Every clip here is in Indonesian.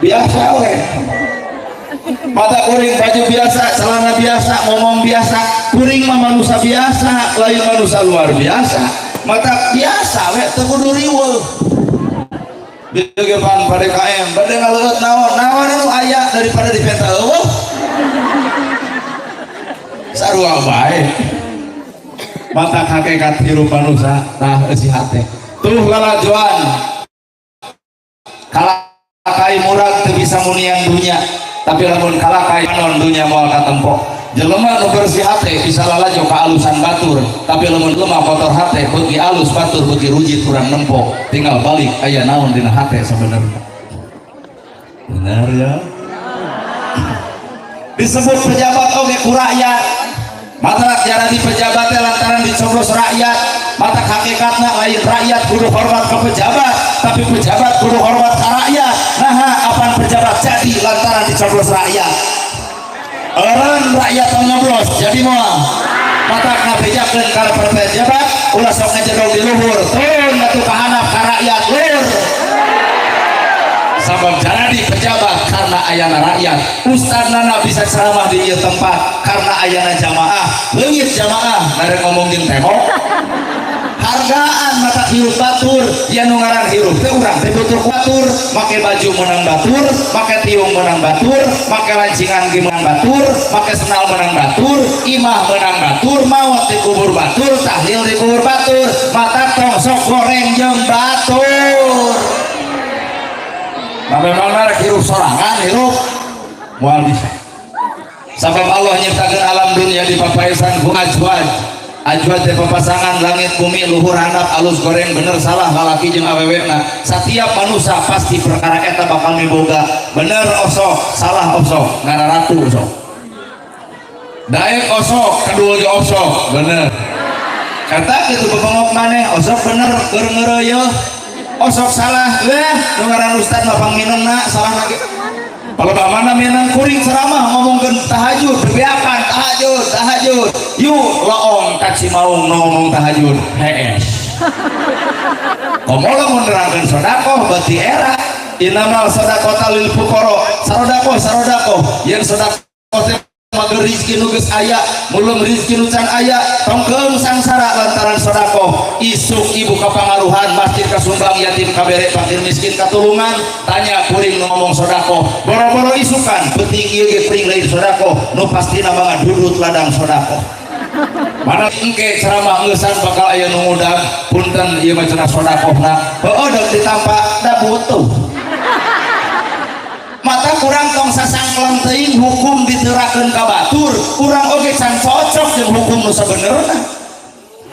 biasa weh. Mata kuring baju biasa, celana biasa, ngomong biasa. Kuring mah manusia biasa, lain manusia luar biasa. Mata biasa weh, teu kudu riweuh. Digepan pada KM, pada ngaleut naon anu aya daripada dipenta eueuh. Sarua bae. Mata hakikat hirup manusia tah eusi hate. Tuh lalajuan. Kalakai murad teu bisa munian dunya, tapi lamun kalakai non dunya moal katempo. Jelema nu bersih hate bisa lalajo ka alusan batur, tapi lamun lemah kotor hate beuki alus batur beuki rujit kurang nempo, tinggal balik aya naon dina hate sabenerna. Benar ya? Disebut pejabat oge ku rakyat. Mata jarani pejabat lantaran dicoblos rakyat. Mata hakikatna lain rakyat kudu hormat ke pejabat, tapi pejabat kudu hormat ke rakyat. Nah, apan pejabat jadi lantaran dicoblos rakyat. Orang rakyat nyoblos jadi moal. Mata ngabejakeun ka pejabat, ulah sok ngajedog di luhur. Turun atuh ka handap ka rakyat luhur. Sabab jadi pejabat karena ayana rakyat. Ustadna bisa ceramah di ieu tempat karena ayana jamaah. Leungit jamaah ngarek ngomong jeung tembok. Hargaan mata hirup batur, ya nu ngaran hirup teh urang teh butuh batur, make baju menang batur, make tiung menang batur, make lancingan ge menang batur, make senal menang batur, imah menang batur, maot di kubur batur, tahlil di kubur batur, mata tong sok goreng jeung batur. Nah memang narek hirup sorangan hirup moal bisa. Sabab Allah nyiptakeun alam dunia di papaesan ku ajwad. Ajwad teh papasangan langit bumi luhur handap alus goreng bener salah lalaki jeung awewena. Setiap manusia pasti perkara eta bakal miboga bener osok salah osok ngana ratu osok daek osok kedua ge osok bener kata gitu bebengok maneh osok bener keur ngeureuyeuh osok salah nu ngaran ustad mah pangminenna salah lagi. Kalau mana menang kuring ceramah ngomongkeun tahajud bebeakan tahajud yuk laong kaci maung ngomong tahajud hees komola menerangkan sodakoh berarti era inamal sodakoh lil fuqara sarodakoh yang sodakoh mager rizki nu geus aya mulung rizki nu can aya tongkeung sangsara lantaran sodakoh isuk ibu kapangaruhan masjid kasumbang yatim kabere fakir miskin katulungan tanya kuring nu ngomong sodakoh boro-boro isukan penting ieu ge pring lain sodakoh nu pastina mah dudut ladang sodakoh mana engke ceramah ngeusan bakal aya nu ngudang punten ieu mah cenah sodakohna heueuh deuk ditampa da butuh mata kurang tong sasangkelan teuing hukum diterakeun ka batur urang oge can cocok jeung hukum nu sabenerna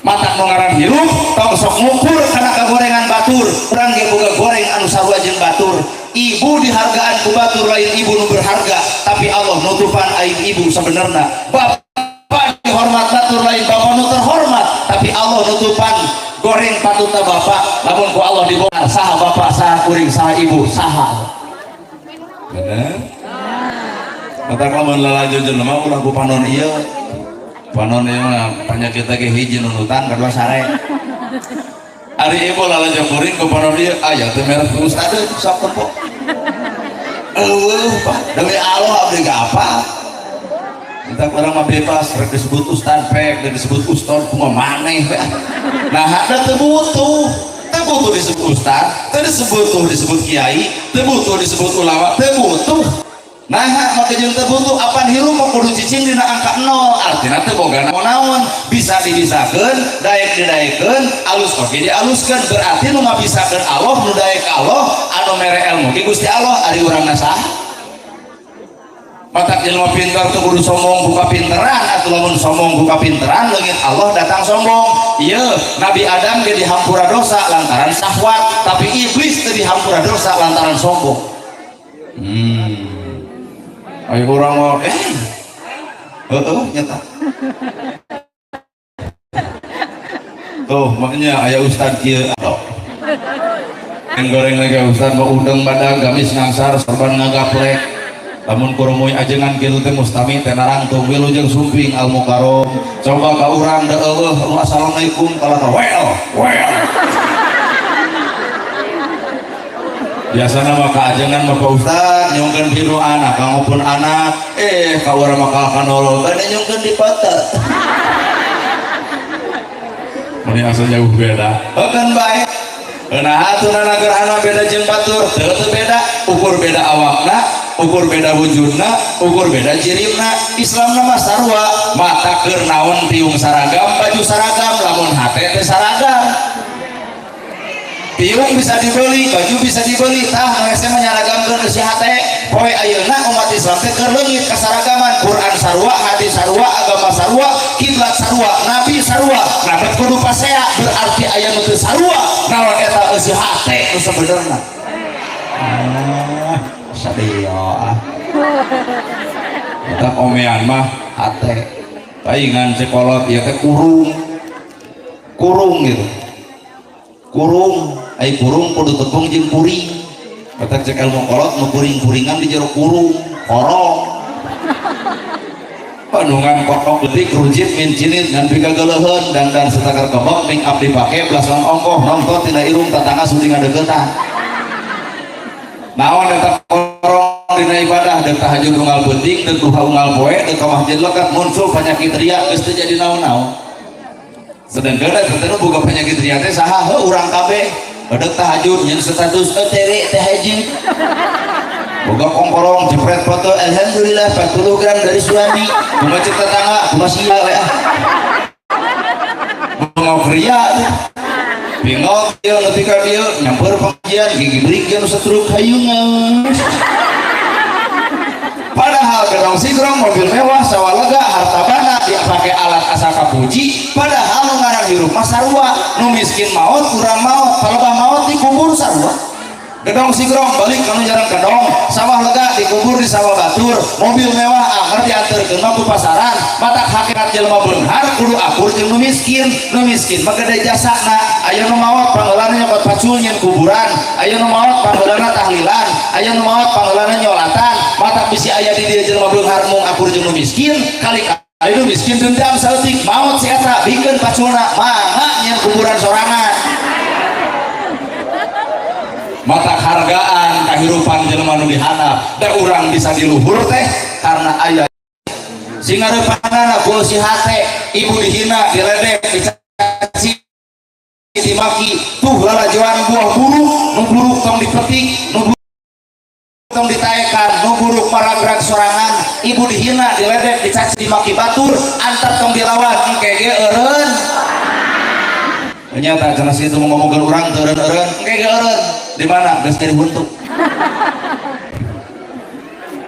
mata nu ngaran hirup tong sok ngukur kana kagorengan batur urang ge boga goreng anu sarua jeung batur ibu dihargaan ku batur lain ibu nu berharga tapi Allah nutupan aib ibu sabenerna bapak dihormat batur lain bapak nu terhormat tapi Allah nutupan goreng patutna bapak lamun ku Allah dibongkar saha bapak saha kuring saha ibu saha bener mata lamun lalajojeun mah ulah ku panon ieu mah penyakit ge hiji nunutan kedua sare ari ieu lalajo kuring ku panon ieu aya teh merek ustad sok tempo Pak demi Allah abdi apa kita orang mah bebas rek disebut ustad pek disebut ustad kumaha maneh nah ada teu butuh butuh disebut ustad, disebut kiai, butuh disebut ulama, butuh. Nah, maka jeung butuh apan hirup mah kudu cicing dina angka 0. Artina teu boga naon bisa dibisakeun, daek didaekeun, alus oge dialuskeun. Berarti nu ngabisakeun Allah, nu daek Allah, anu mere ilmu ki Gusti Allah ari urangna saha? Mata jelema pintar tuh kudu sombong buka pinteran atau lamun sombong buka pinteran leungit Allah datang sombong. Iya Nabi Adam ge dihampura dosa lantaran syahwat tapi iblis teh dihampura dosa lantaran sombong. Ayo urang mah nyata tuh makanya aya ustad kieu yang goreng lagi ustad mau udeng badag gamis ngangsar sorban ngagaplek lamun kurumuy ajengan kitu teh mustami teh narangtung wilujeng sumping al mukarom coba ka urang da eueuh assalamualaikum kala well biasanya mah kaajengan mah Pak Ustad nyongkeun biru anak kangopun anak ka urang mah kanolol bade nyongkeun di pata. Ini asal jauh beda bukan baik. Nah aturana gerhana beda jeung batur teu beda, ukur beda awakna, ukur beda wujudna, ukur beda cirimna. Islam nama sarua mata keur naon tiung saragam, baju saragam, lamun hate teh saragam. Tiung bisa dibeli, baju bisa dibeli, tah ngese menyaragamkeun si hate. Poe ayeuna umat Islam teh keur leungit kasaragaman, Quran sarua, hadis sarua, agama sarua, kiblat sarua, nabi sarua. Nabi kudu pasea berarti aya nu teu sarua. Naon eta si hate nu sabenerna. Sadio Eta omean mah hate. Paingan sekolot ieu teh kurung gitu. Kurung, ai kurung kudu tepung jeung kuring. Kata cek ilmu kolot nu kuring-kuringan di jero kurung, korong. Panungan kotok geutik rujit min cinit ngan pigageuleheun dandan setakar kebok ming abdi pake belasan ongkoh nongtot tina irung tatangga sudi ngadeugetan. Naon eta korong dina ibadah deuk tahajud unggal beuting, deuk duha unggal poe, deuk ka masjid lekat muncul penyakit ria geus teu jadi naon-naon. Sedangkan eta boga penyakit ria teh saha heuh urang kabeh. Badek tahajud yang status OTW tahajud boga kongkorong jepret foto alhamdulillah 40 gram dari suami memacet tetangga masih ya mau kriya bingok dia lebih ke dia nyamper pengajian gigi berik dia nusa truk hayungan. Padahal gedong sigrong mobil mewah sawalega harta bana dia pakai alat asa kapuji. Padahal nu ngaran hirup mah sarua, nu miskin maut kurang maut, palebah maut dikubur sarua. Gedong sigrong balik kanu jarang gedong, sawah lega dikubur di sawah batur, mobil mewah akhir diantarkeun mah ku pasaran. Matak hakikat jelema beunghar kudu akur jeung nu miskin mah gede jasana. Aya nu maot pangeulanna nyokot pacul nyeun kuburan, aya nu maot pangeulanna tahlilan, aya nu maot pangeulanna nyolatan. Matak bisi aya di dieu jelema beunghar mung akur jeung nu miskin kali ayeuna miskin dendam saeutik maot si eta bikeun paculna mangga nyeun kuburan sorangan. Mata hargaan kahirupan jelema nu dihandap da urang bisa diluhur teh karena aya sing ngarepanana ku si hate ibu dihina diledek dicaci dimaki tuh lalajoan buah buruk nu buruk tong dipetik nu buruk tong ditaekan nu buruk maragrak sorangan ibu dihina diledek dicaci dimaki batur antar tong dilawan kege eureun. Ternyata cenah situ ngomongkeun urang teu eureun kege eureun di mana geus jadi buntu.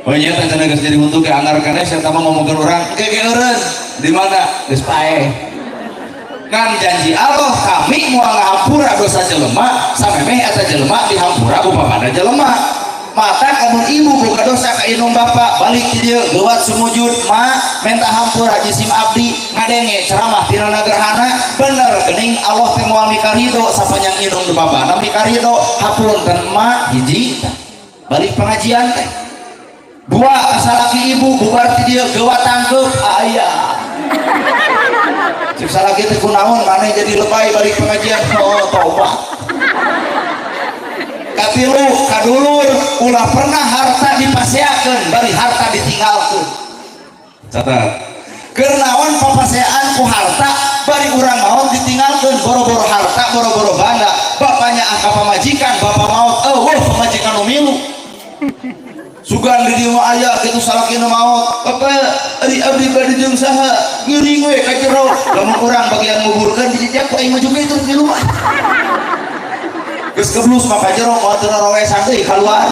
Oh nyata cenah geus jadi buntu ke anggar kana saya mah ngomongkeun urang kege eureun di mana geus pae. Kan janji Allah kami moal ngahampura dosa jelema samemeh eta jelema dihampura upamana jelema. Mata kamun ibu boga dosa ka inung bapa balik di dieu leuwat sumujud ma minta hampura jisim abdi ngadenge ceramah tina nagerhana bener geuning Allah teh moal mikarido sapanjang inung di babana mikarido hapunten ma hiji balik pengajian teh dua asalaki ibu bubar ti dieu geuwat tangkeup aya cek salaki teh kunaon maneh jadi lebay balik pengajian oh tobat. Katilu kadulur ulah pernah harta dipaseakeun bari harta ditinggalkeun. Catat. Keur naon papaseaan ku harta bari urang maot ditinggalkeun boro-boro harta boro-boro banda. Bapaknya angka pamajikan bapak maot eueuh pamajikan nu milu. Sugan di dieu aya kitu salaki nu maot. Bapak abdi bade jeung saha? Ngeuring we ka jero. Lamun urang bagian nguburkeun dijejak ku aing mah juga itu di luar. Geus keblus maka jero moal teu rowesan deui keluar.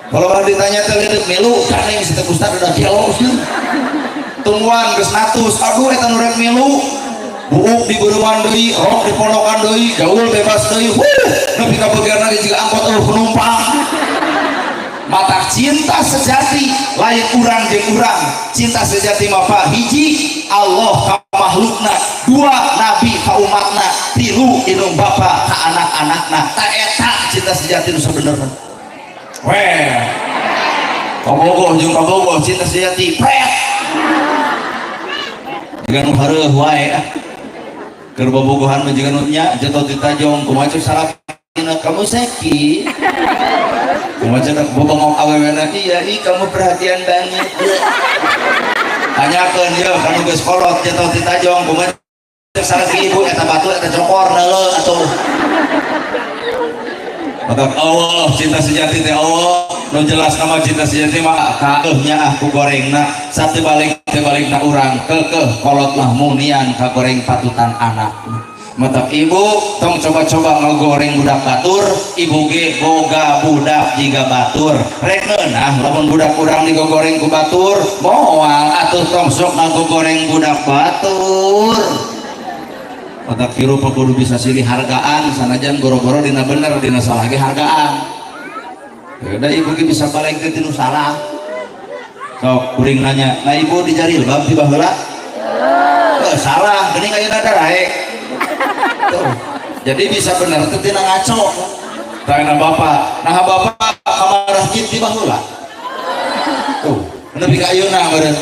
Kalau baru ditanya teh leudeuh milu kana si teh Ustad udah kieu tungguan geus natus aduh eta nu rek milu buuk di beureumman deui rok di pondokan deui gaul bebas deui nepi ka begerna jiga angkot penumpang. Mata cinta sejati lain urang jeung urang. Cinta sejati mah hiji Allah ka makhlukna, dua nabi ka umatna, tilu inung bapa ka anak-anakna. Ta eta cinta sejati nu sabenerna. Weh. Kabogoh jeung kabogoh cinta sejati. Pret. Jiga nu hareuh wae. Keur bobogohan mah jiga nu nya jatuh ditajong kumaha salak kamu seki cuma cedak bobongong awewena iya kamu perhatian banget tanyakan ya kamu geus kolot jatuh di tajong bukan salah si ibu eta batu eta cokor neuleuh atuh maka Allah cinta sejati teh Allah nu jelas nama cinta sejati mah kaeuhnya aku gorengna satu balik na urang keukeuh kolot mah munian ka goreng patutan anak mata ibu tong coba-coba ngagoreng budak batur ibu ge boga budak jiga batur rek neunah lamun budak urang digoreng ku batur moal atuh tong sok ngagoreng budak batur mata kiru kudu bisa silih hargaan sanajan goro-goro dina bener dina salah ge hargaan udah ibu ge bisa balik ke tinu salah sok kuring nanya nah ibu di jilbab di baheula salah geuning ayeuna darae tuh jadi bisa bener teu tina ngaco tanya bapak nah bapak kamar masjid di baheula tuh nepi ka ayeuna meureun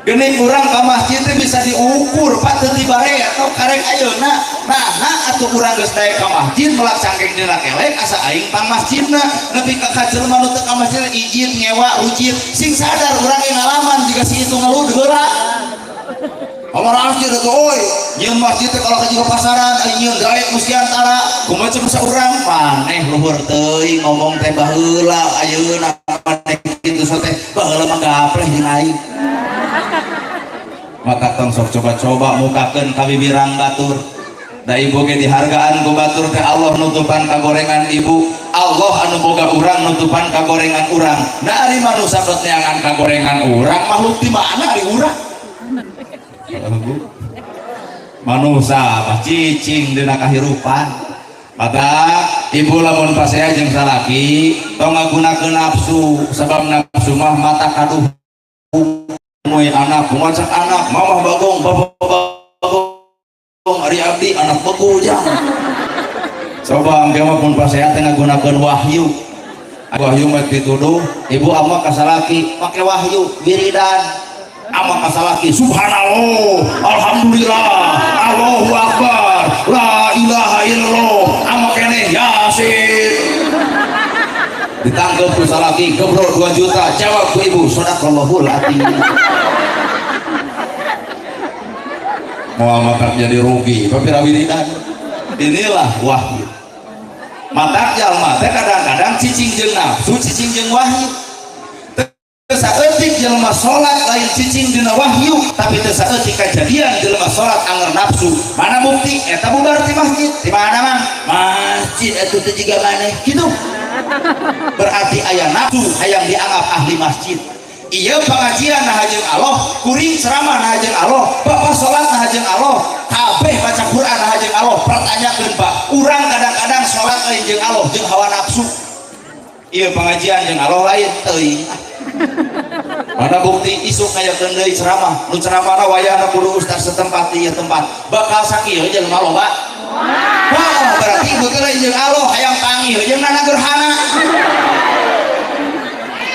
geuning urang ka masjid teh bisa diukur pak teu tibare atau karek ayeuna nah atuh urang geus daek ka masjid melak cangkeng dina kelek asa aing pang masjidna nepi ka kajelema nu teu ka masjid izin nyewa rujit sing sadar urang ge ngalaman jika si itu ngeluh heula kamar masjid itu oi nyeun masjid teh kalau ka jiga pasaran nyeun daek Mustiantara kumaha cenah saurang maneh luhur teuing ngomong teh baheula ayeuna maneh kitu teh baheula mah gapleh jeung aing maka tong sok coba-coba mukakeun ka bibirang batur da ibu ge dihargaan ku batur teh Allah nutupan kagorengan ibu Allah anu boga urang nutupan kagorengan urang da ari manusia dot neangan kagorengan urang makhluk di mana ari urang manusia mah cicing dina kahirupan maka ibu lamun pasea jeung salaki tong ngagunakeun nafsu sabab nafsu mah mata kaduh moy anak kumacak anak mamah bagong bapak bagong ari abdi anak begujang coba engke mah pun pasea teh ngagunakeun wahyu mah pituduh ibu ama kasalaki make wahyu wiridan ama kasalaki subhanallah alhamdulillah Allahu akbar la ilaha illallah ama keneh yasin ditangkep ku salaki gebrol 2 juta jawab ku ibu sadaqallahul azim mau matak jadi rugi tapi rawiridan inilah wahyu matak jalma teh kadang-kadang cicing jeung nafsu cicing jeung wahyu teu saeutik jelema salat lain cicing dina wahyu tapi teu saeutik kajadian jelema salat anger nafsu mana bukti eta bubar di masjid di mana mang masjid eta teh jiga maneh kitu berarti aya nafsu hayang dianggap ahli masjid iya pengajian nah jeung Allah kuring ceramah nah jeung Allah bapak salat nah jeung Allah kabeh baca Quran nah jeung Allah pertanyakeun Pak urang kadang-kadang salat lain jeung Allah jeung hawa nafsu iya pengajian jeung Allah lain teuing mana bukti isuk ngayakeun deui ceramah nu ceramahna wayahna kudu ustaz setempat ieu tempat bakal sakieu jelema loba wah berarti bekel jeung Allah hayang panggil jeung nana gerhana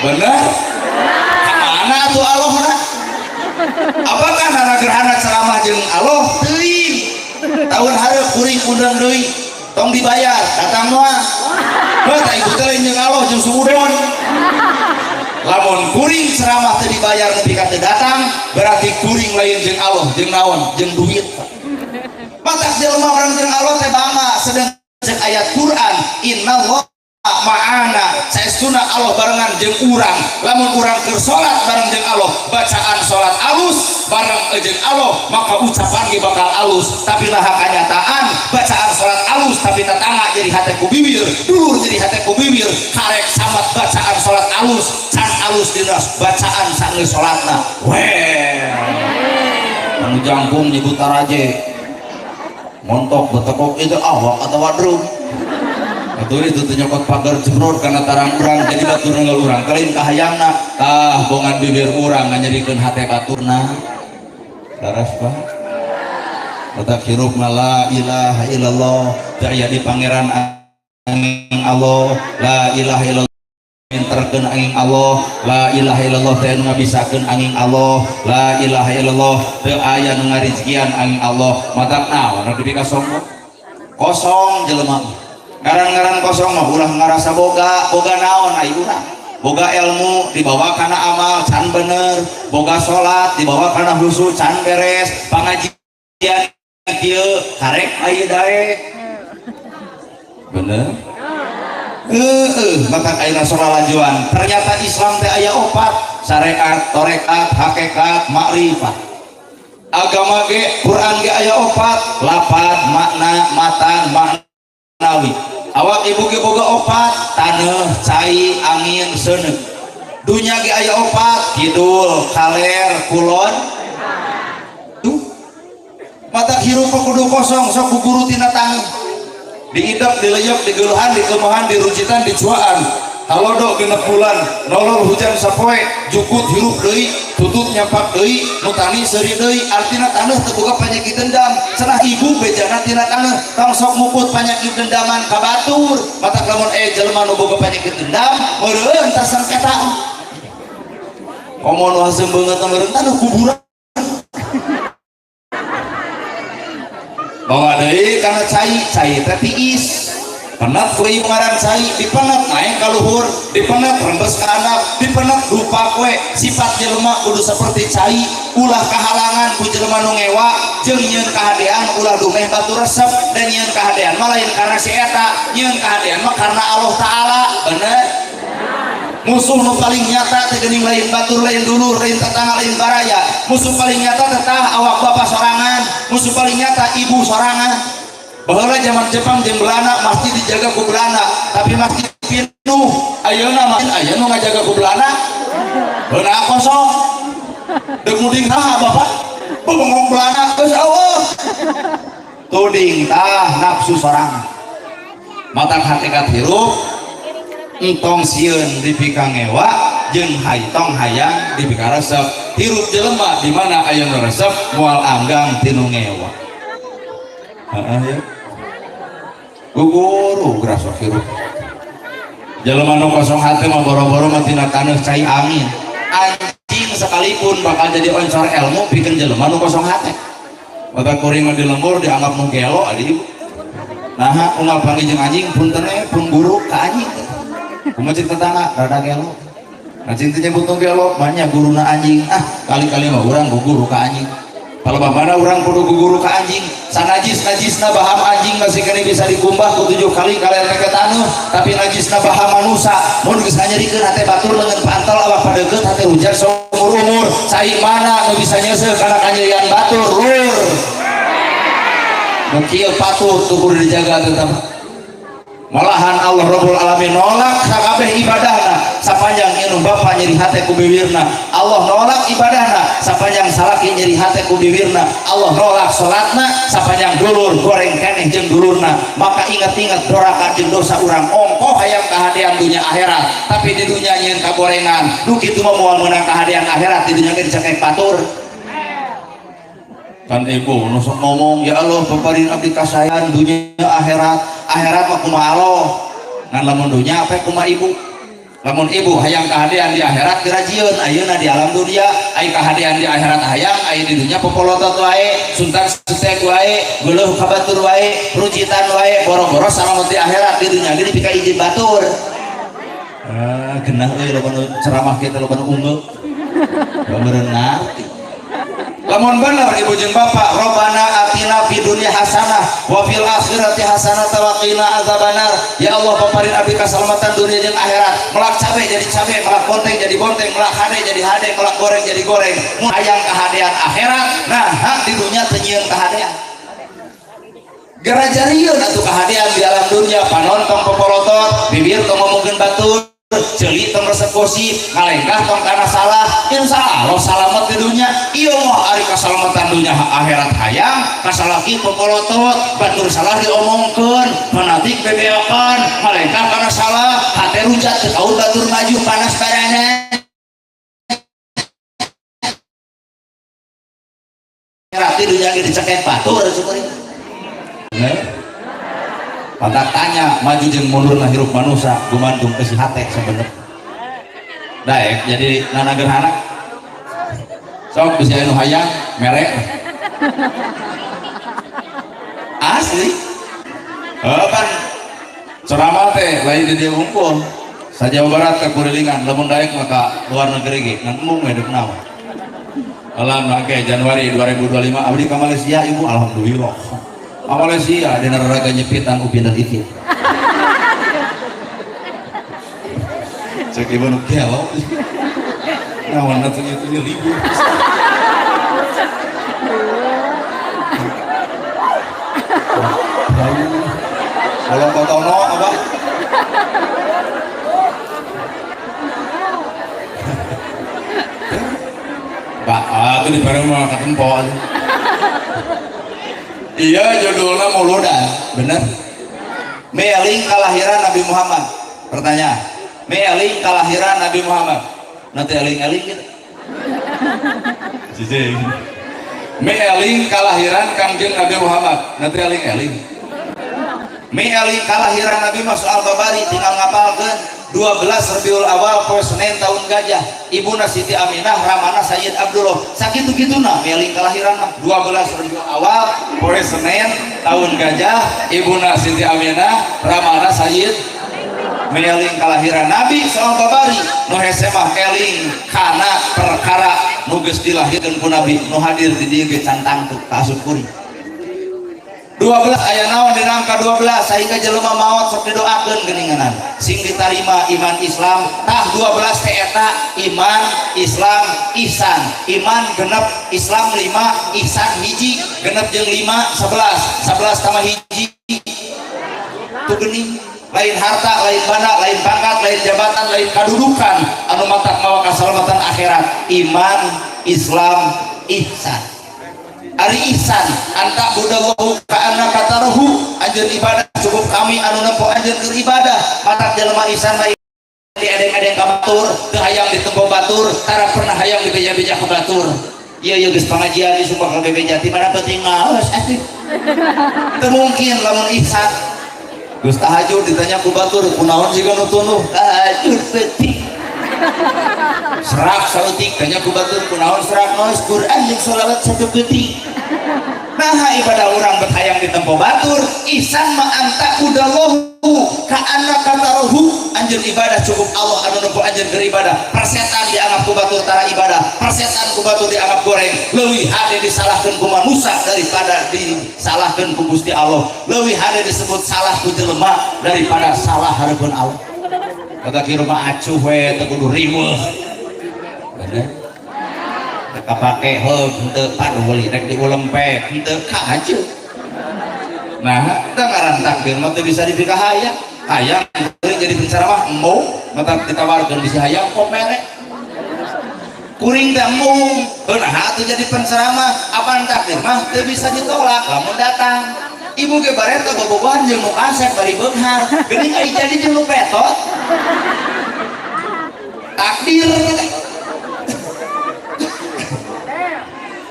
bener mana tuh Allah na apakah nana gerhana ceramah jeung Allah teuing tahun hareup kuring undang deui tong dibayar datang moal tah ibu teh jeung Allah jeung suudon lamun kuring ceramah teu dibayar nepi ka teu datang berarti kuring lain jeung Allah jeung naon jeung duit matak jelema orang jeung Allah teh bangga sedang cek ayat Quran innallaha ma'ana saestuna Allah barengan jeung urang lamun urang keur salat bareng jeung Allah bacaan salat alus bareng jeung Allah maka ucapan ge bakal alus tapi naha kanyataan bacaan salat alus tapi tatangga jadi hate ku bibir dulur jadi hate ku bibir karek samat bacaan salat alus can alus dina bacaan saeus salatna weh anu jangkung nyebut taraje montok betekok itu awak atau wadrum atau itu nyokot pagar jemror karena tarang urang jadi batur ngeul urang kalian kahayangna tah bongan bibir urang nganyerikeun hate baturna laras Pak matak hirup la ilaha illallah daya di pangeran angin Allah la ilaha illallah minterkeun angin Allah la ilaha illallah teh nu ngabisakeun angin Allah la ilaha illallah teu aya nu ngarizkian angin Allah matak naon nu dipika sombong kosong jelema ngaran-ngaran kosong mah ulah ngarasa boga naon ai urang boga ilmu dibawa kana amal can bener boga salat dibawa kana husu can beres pangajian kieu karek aya dae bener maka ayeuna soralajuan ternyata Islam teh aya opat syariat torekat hakikat makrifat agama ge Quran ge aya opat lapad makna matan maknawi awak ibu ge boga opat taneuh cai angin seuneu dunya ge aya opat kidul kaler kulon tuh mata hirup kudu kosong sok guguru tina taneuh diidap dileyep digeuluhan dikeumahan dirucitan dicuaan halodo genep bulan nolol hujan sapoe jukut hirup deui tutut nyampak deui nu tani seuri deui artina taneuh teu boga panyakit dendam cenah ibu bejana tina taneuh tong sok muput panyakit dendaman ka batur mata lamun jelema nu boga panyakit dendam meureun tah sangketa komo nu haseum beungeut meureun taneuh kuburan bawa deui kana cai teh tiis penat kue ngaran cai dipenat naik ka luhur dipenat rembes ka anak dipenat rupa kue sifat jelema kudu seperti cai ulah kahalangan ku jelema nu ngewa jeung nyieun kahadean ulah dumeh batu resep dan nyieun kahadean mah lain karena si eta nyieun kahadean mah karena Allah taala bener musuh nu paling nyata teh geuning lain batur lain dulur lain tetangga lain baraya musuh paling nyata tetah awak bapak sorangan musuh paling nyata ibu sorangan baheula zaman Jepang jeung Belanda masjid dijaga ku Belanda tapi masjid pinuh ayeuna mah aya nu ngajaga ku Belanda beuna kosong deuk muding saha bapak bengong Belanda geus Allah tuding tah nafsu sorangan mata hakikat hirup entong sieun dipika ngewa jeung haitong hayang dipika resep hirup jelema di mana aya nu resep moal anggang tinu ngewa ya guguru gerasok hirup jelema nu kosong hati mah boro-boro mah tina taneuh cai angin anjing sekalipun bakal jadi oncor ilmu pikeun jelema nu kosong hati mata kuring mah di lembur dianggap nu gelo adi nah unggal panggil jeung anjing punten pun guru ka anjing kumaha cik tetangga rada gelo nah cing teh nyebut nu gelo banyak guruna anjing kali-kali mah urang guguru ka anjing kalau bagaimana orang kudu guguru ke anjing najisna baham anjing masih kena bisa dikumbah ku 7 kali kalian teke tanuh tapi najisna baham manusia mun geus nganyarikeun hate batur leungeun pantel awak padeukeut hate hujan seumur umur cai mana nu bisa nyeuseul kana kanyerian batur lur mun kieu patuh tuh kudu dijaga tetap malahan Allah Rabbul Alamin nolak sakabeh ibadahna sapanjang inu bapa nyeri hate ku bibirna Allah nolak ibadahna sapanjang salaki nyeri hate ku bibirna Allah nolak salatna sapanjang dulur goreng keneh jeung dulurna maka ingat-ingat doraka jeung dosa urang ongkoh hayang kahadean dunya akhirat tapi di dunya nyeun kagorengan nu kitu mah moal meunang kahadean akhirat di dunya ge dicekek batur kan ibu nusuk ngomong ya Allah paparin abdi kasayan dunia akhirat mah kumaha Allah ngan lamun dunya apa kumaha ibu lamun ibu hayang kahadean di akhirat dirajieun ayeuna di alam dunia aya kahadean di akhirat hayang aya di dunya popolotot wae suntak sutek wae geuleuh ka batur wae rucitan wae boro-boro salamet di akhirat di dunya ge dipika izin batur genah euy lamun ceramah kitu lamun unggul beureun ngarti lamun bener ibu jeung bapak Rabbana atina fid dunya hasanah wa fil akhirati hasanah wa qina adzabannar ya Allah paparin abdi kasalamatan dunia jeung akhirat melak cabe jadi cabe melak bonteng jadi bonteng melak hade jadi hade melak goreng jadi goreng mun hayang kahadean akhirat nah di dunya teu nyieun kahadean garajarieun atuh kahadean di alam dunya panontong popolotot bibir tong ngomongkeun batur celik tong resep gosip ngalengkah tong kana salah insya Allah salamet di dunia iya mah ari kasalamatan dunia akhirat hayang kasalaki popolotot batur salah diomongkeun fanatik bebeokan ngalengkah kana salah hate rujat teu tahu batur maju panas barana akhirat di dunia ge dicekek batur syukuring Pantak tanya maju jeung mundur hirup manusia gumantung ke si hate sebenernya daek jadi nana gerhana sok bisa anu hayang merek asli kan ceramah teh lain di dia ngumpul sa Jawa Barat ke kurilingan lamun daek maka luar negeri ge ngembung hidup naon alam nake Januari 2025 abdi ke Malaysia ibu alhamdulillah ke Malaysia di neraka nyepitan upin dan ikit cek ibu nu kelo naon atuh itu libur kalau kau tahu no apa Pak, itu di bareng mau ketempo iya judulnya Mauludan bener meeling kelahiran Nabi Muhammad pertanyaan meeling kelahiran Nabi Muhammad nanti eling-eling gitu jijik meeling kelahiran Kangjeng Nabi Muhammad nanti eling-eling meeling kelahiran Nabi Mas Al-Tabari tinggal ngapalkeun 12 Rabiul Awal poe Senin tahun gajah Ibuna Siti Aminah Ramana Sayyid Abdullah sakitu-kituna meeling kelahiran 12 Rabiul Awal poe Senin tahun gajah Ibuna Siti Aminah Ramana Sayyid meeling kelahiran Nabi Al-Tabari nu hese mah eling kana perkara nu geus dilahirkeun ku Nabi nu hadir di dieu ge cantang teu kaasup kuring 12 aya naon dina angka 12 sehingga jelema maot sok didoakeun geuninganan sing ditarima iman Islam tah 12 teh eta iman Islam ihsan iman genep Islam 5 ihsan hiji genep jeung 5 11 tambah hiji tu geuning lain harta lain bana lain pangkat lain jabatan lain kadudukan anu matak mawa kasalamatan akhirat iman Islam ihsan ari ihsan anta budallahu ka'anna katarahu anjeun ibadah cukup kami anu nempo anjeun keur ibadah matak jelema ihsan mah di adeng-adeng ka batur teu hayang ditempo batur tara pernah hayang dibeja-beja ka batur ieu geus pangajian di sumpah ka bebeja ti mana penting ngaos atuh teu mungkin lamun ihsan geus tahajud ditanya ku batur kunaon siga nu tunduh tahajud penting serak sautik tanya ku batur kunaon serak nois Quran jeung salat satu penting nah ibadah orang berhayang di tempo batur ihsan ma anta udallahu ka anna katarahu anjeun ibadah cukup Allah anu nempo anjeun keur ibadah persetan dianggap ku batur tara ibadah persetan ku batur dianggap goreng leuwih hade disalahkeun ku manusia daripada disalahkeun ku Gusti Allah leuwih hade disebut salah ku jelema daripada salah hareupeun Allah kata kira mah acuh we teu kudu riweuh bener kapake heug henteu paduli rek diulempek henteu kahajeun nah teu ngaran takdir mah teu bisa dipikahayang hayang jadi penceramah embung mata ditawarkeun bisa hayang kok mere kuring teh embung beunah atuh jadi penceramah apaan takdir mah teu bisa ditolak lamun datang ibu ge bare teh bobogohan jeung nu kasep bari beunghar geuning ai jadi jeung nu petot takdir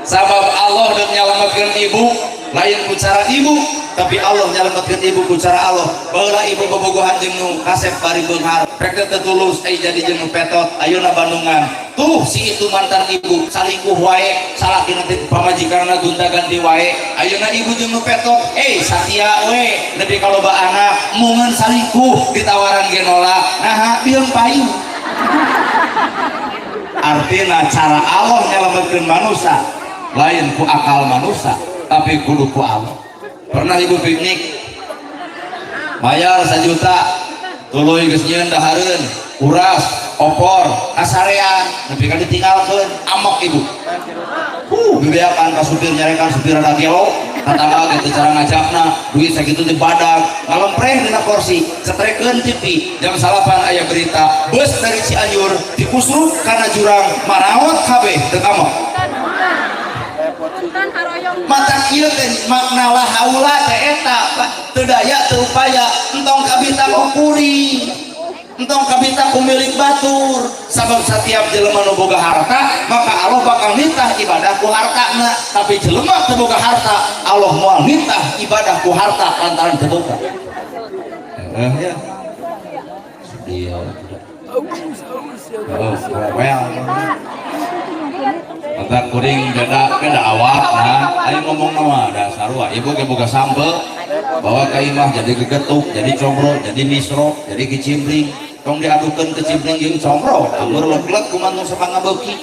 sabab Allah udah menyelamatkan ibu lain ku cara ibu tapi Allah menyelamatkan ibu ku cara Allah baheula ibu bobogohan jeung nu kasep bari beunghar rek teu tulus ai jadi jeung nu petot ayeuna Bandungan tuh si itu mantan ibu salingkuh wae salakina teh pamajikanna gunta ganti wae ayeuna ibu jeung nu petot satia we nepi kaloba anak mungeun salingkuh ditawaran ge nolak nah bieu payu artina cara Allah nyelametkeun manusia lain ku akal manusia tapi kudu ku Allah pernah ibu piknik bayar 1 juta tuluy geus nyieun dahareun uras opor kasarean nepi ka ditinggalkeun amok ibu dibeakan ka supir nyarekan supir ada gelo tatangga gitu cara ngajakna duit sakitu di badag ngalompreh dina kursi setrekeun TV jam 8 aya berita bus dari Cianjur dikusruk karena jurang marawat kabeh teu amok mata kieu teh makna la haula teh eta teu daya teu upaya entong kabita ku kuring entong kabita ku milik batur sabab setiap jelema nu boga harta maka Allah bakal nitah ibadah ku hartana tapi jelema teu boga harta Allah moal nitah ibadah ku harta lantaran teu boga ya dia kata kuring beda awak nah ayo ngomong nama ada sarua ibu ge boga sambel bawa ka imah jadi gegetuk, jadi combro, jadi misro, jadi kicimpring, tong diadukeun kicimpring jeung combro, ameur leg-leg kumantung sapanga beuki.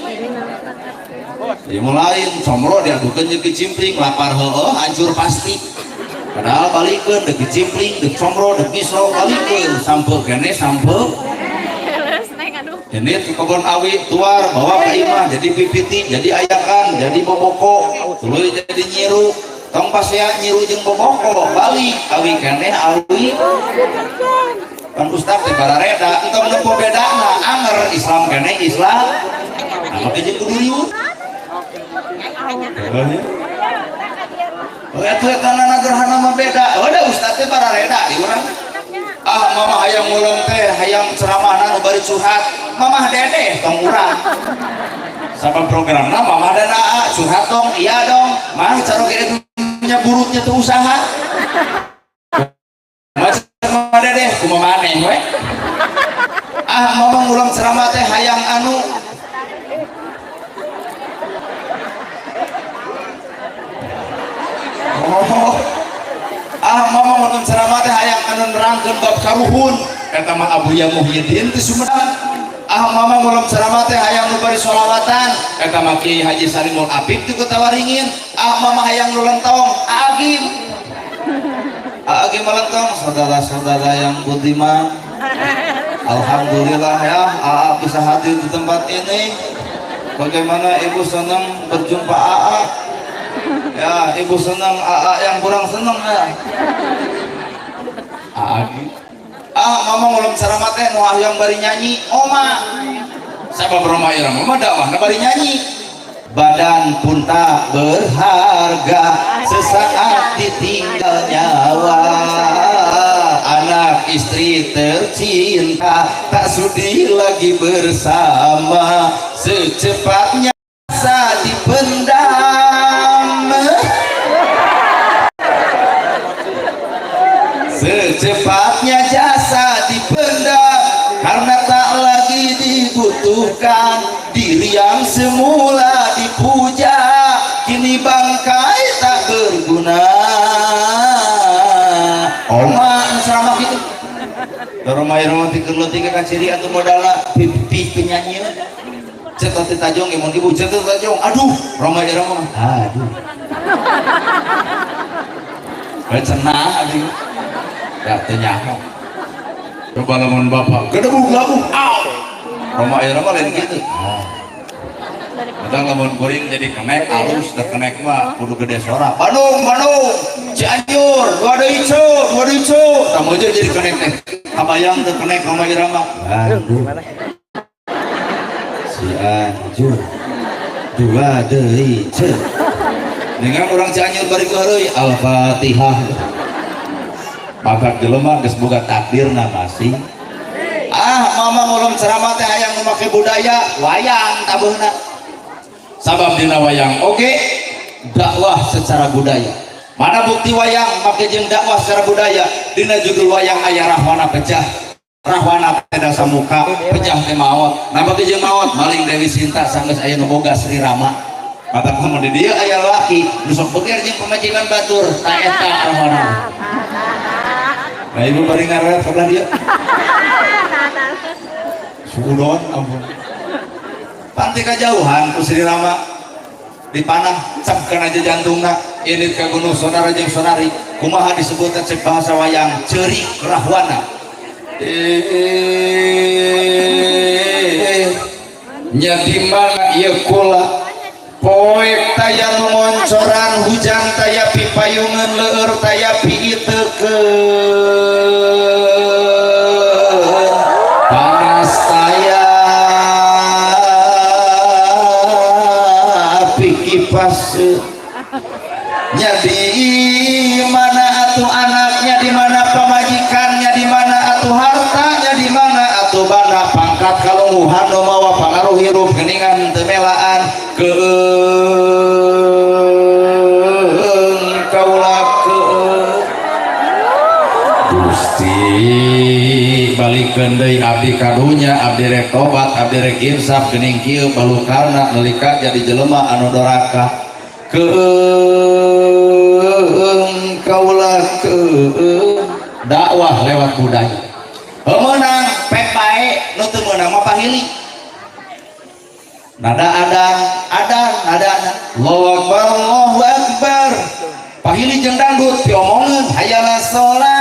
Dimulain combro diadukeun jeung kicimpring, lapar heueuh hancur pasti. Padahal balikeun deuk kicimpring, deuk combro, deuk misro balikeun sampeu keneh sampeu. Ini kebun awi tuar bawa ke imah jadi pipiti, jadi ayakan, jadi boboko, tuluy jadi nyiru. Tong pasea nyiru jeung boboko balik awi keneh awi. Kan ustaz teh barareda entong nempo bedana anger Islam keneh Islam. Nah make jeung kudu riut. Oh eta tanana gerhana mah beda. Ada ustaz teh barareda di urang. Ah mama hayang ngulung teh hayang ceramahna nu bari curhat mamah dede tong urang sama programna mamah dana curhat dong iya dong mah cara kira punya burutnya tuh usaha mamah dede kumaha maneh we ah mama ngulung ceramah teh hayang anu mama ngulung ceramah teh hayang anu nerangkeun bab karuhun eta mah Abuya Muhyiddin teh Sumedang. Mama ngulung ceramah teh hayang nu bari sholawatan eta mah Kiai Haji Salimul Apip teh Kutawaringin. Mama hayang nu lentong Agim melentong saudara-saudara yang budiman. Alhamdulillah ya bisa hadir di tempat ini. Bagaimana ibu senang berjumpa AA? Ya ibu senang AA yang kurang senang ya. Mama ngulung ceramah teh nu hayang bari nyanyi oma sabab Roma Irama mah dakwah bari nyanyi badan pun tak berharga sesaat ditinggal nyawa anak istri tercinta tak sudi lagi bersama secepatnya bisa dipendam secepatnya jasa dipendam karena tak lagi dibutuhkan diri yang semula dipuja kini bangkai tak berguna. Oma ceramah gitu Roma Irama tiga kaciri atau modalna pipih penyanyi cetot tajong emang ibu cetot tajong aduh Roma Irama aduh cenah aduh ya ternyata coba lamun bapak gedebuk-gebuk Roma Irama lain gitu kadang lamun kuring jadi kenek halus terkenek mah kudu gede suara Bandung Cianjur dua icu tamu aja jadi kenek teh kabayang terkenek Roma Irama Bandung Cianjur dua icu dengan orang Cianjur bari keureuy Al-Fatihah maka jelema geus boga takdirna masih mama ngulung ceramah teh hayang make budaya wayang tabuhna sabab dina wayang oge dakwah secara budaya mana bukti wayang make jeung dakwah secara budaya dina judul wayang aya rahwana pecah rahwana teh dasa muka pecah teh maot nah make jeung maot maling Dewi Sinta sanggeus aya nu boga Sri Rama mata kamu di dieu aya laki nu sok beger jeung pemajikan batur ta eta rahwana. Nah ibu bari ngaret sebelah dia suudon ampun panti kajauhan ku Sri Rama dipanah capkeun aja jantungna irit ka gunung saudara jeung saudari kumaha disebut cek bahasa wayang ceurik rahwana nya di mana ieu kula poek taya ngoncoran hujan taya pipayungan leur taya piitekeun panas taya pikipas nya di mana atuh anaknya di mana pamajikannya di mana atuh hartanya di mana atuh bana pangkat kalungguhan nu mawa pangaruh hirup geuningan teu melaan Gusti balikeun deui abdi kadunya abdi rek tobat abdi rek insaf geuning kieu balukarna nalika jadi jelema anu doraka keun kaulah dakwah lewat budaya menang pek baik nu teu meunang mah pahili nada adan Allahu akbar pahili jeung dangdut diomongeun hayalah sholat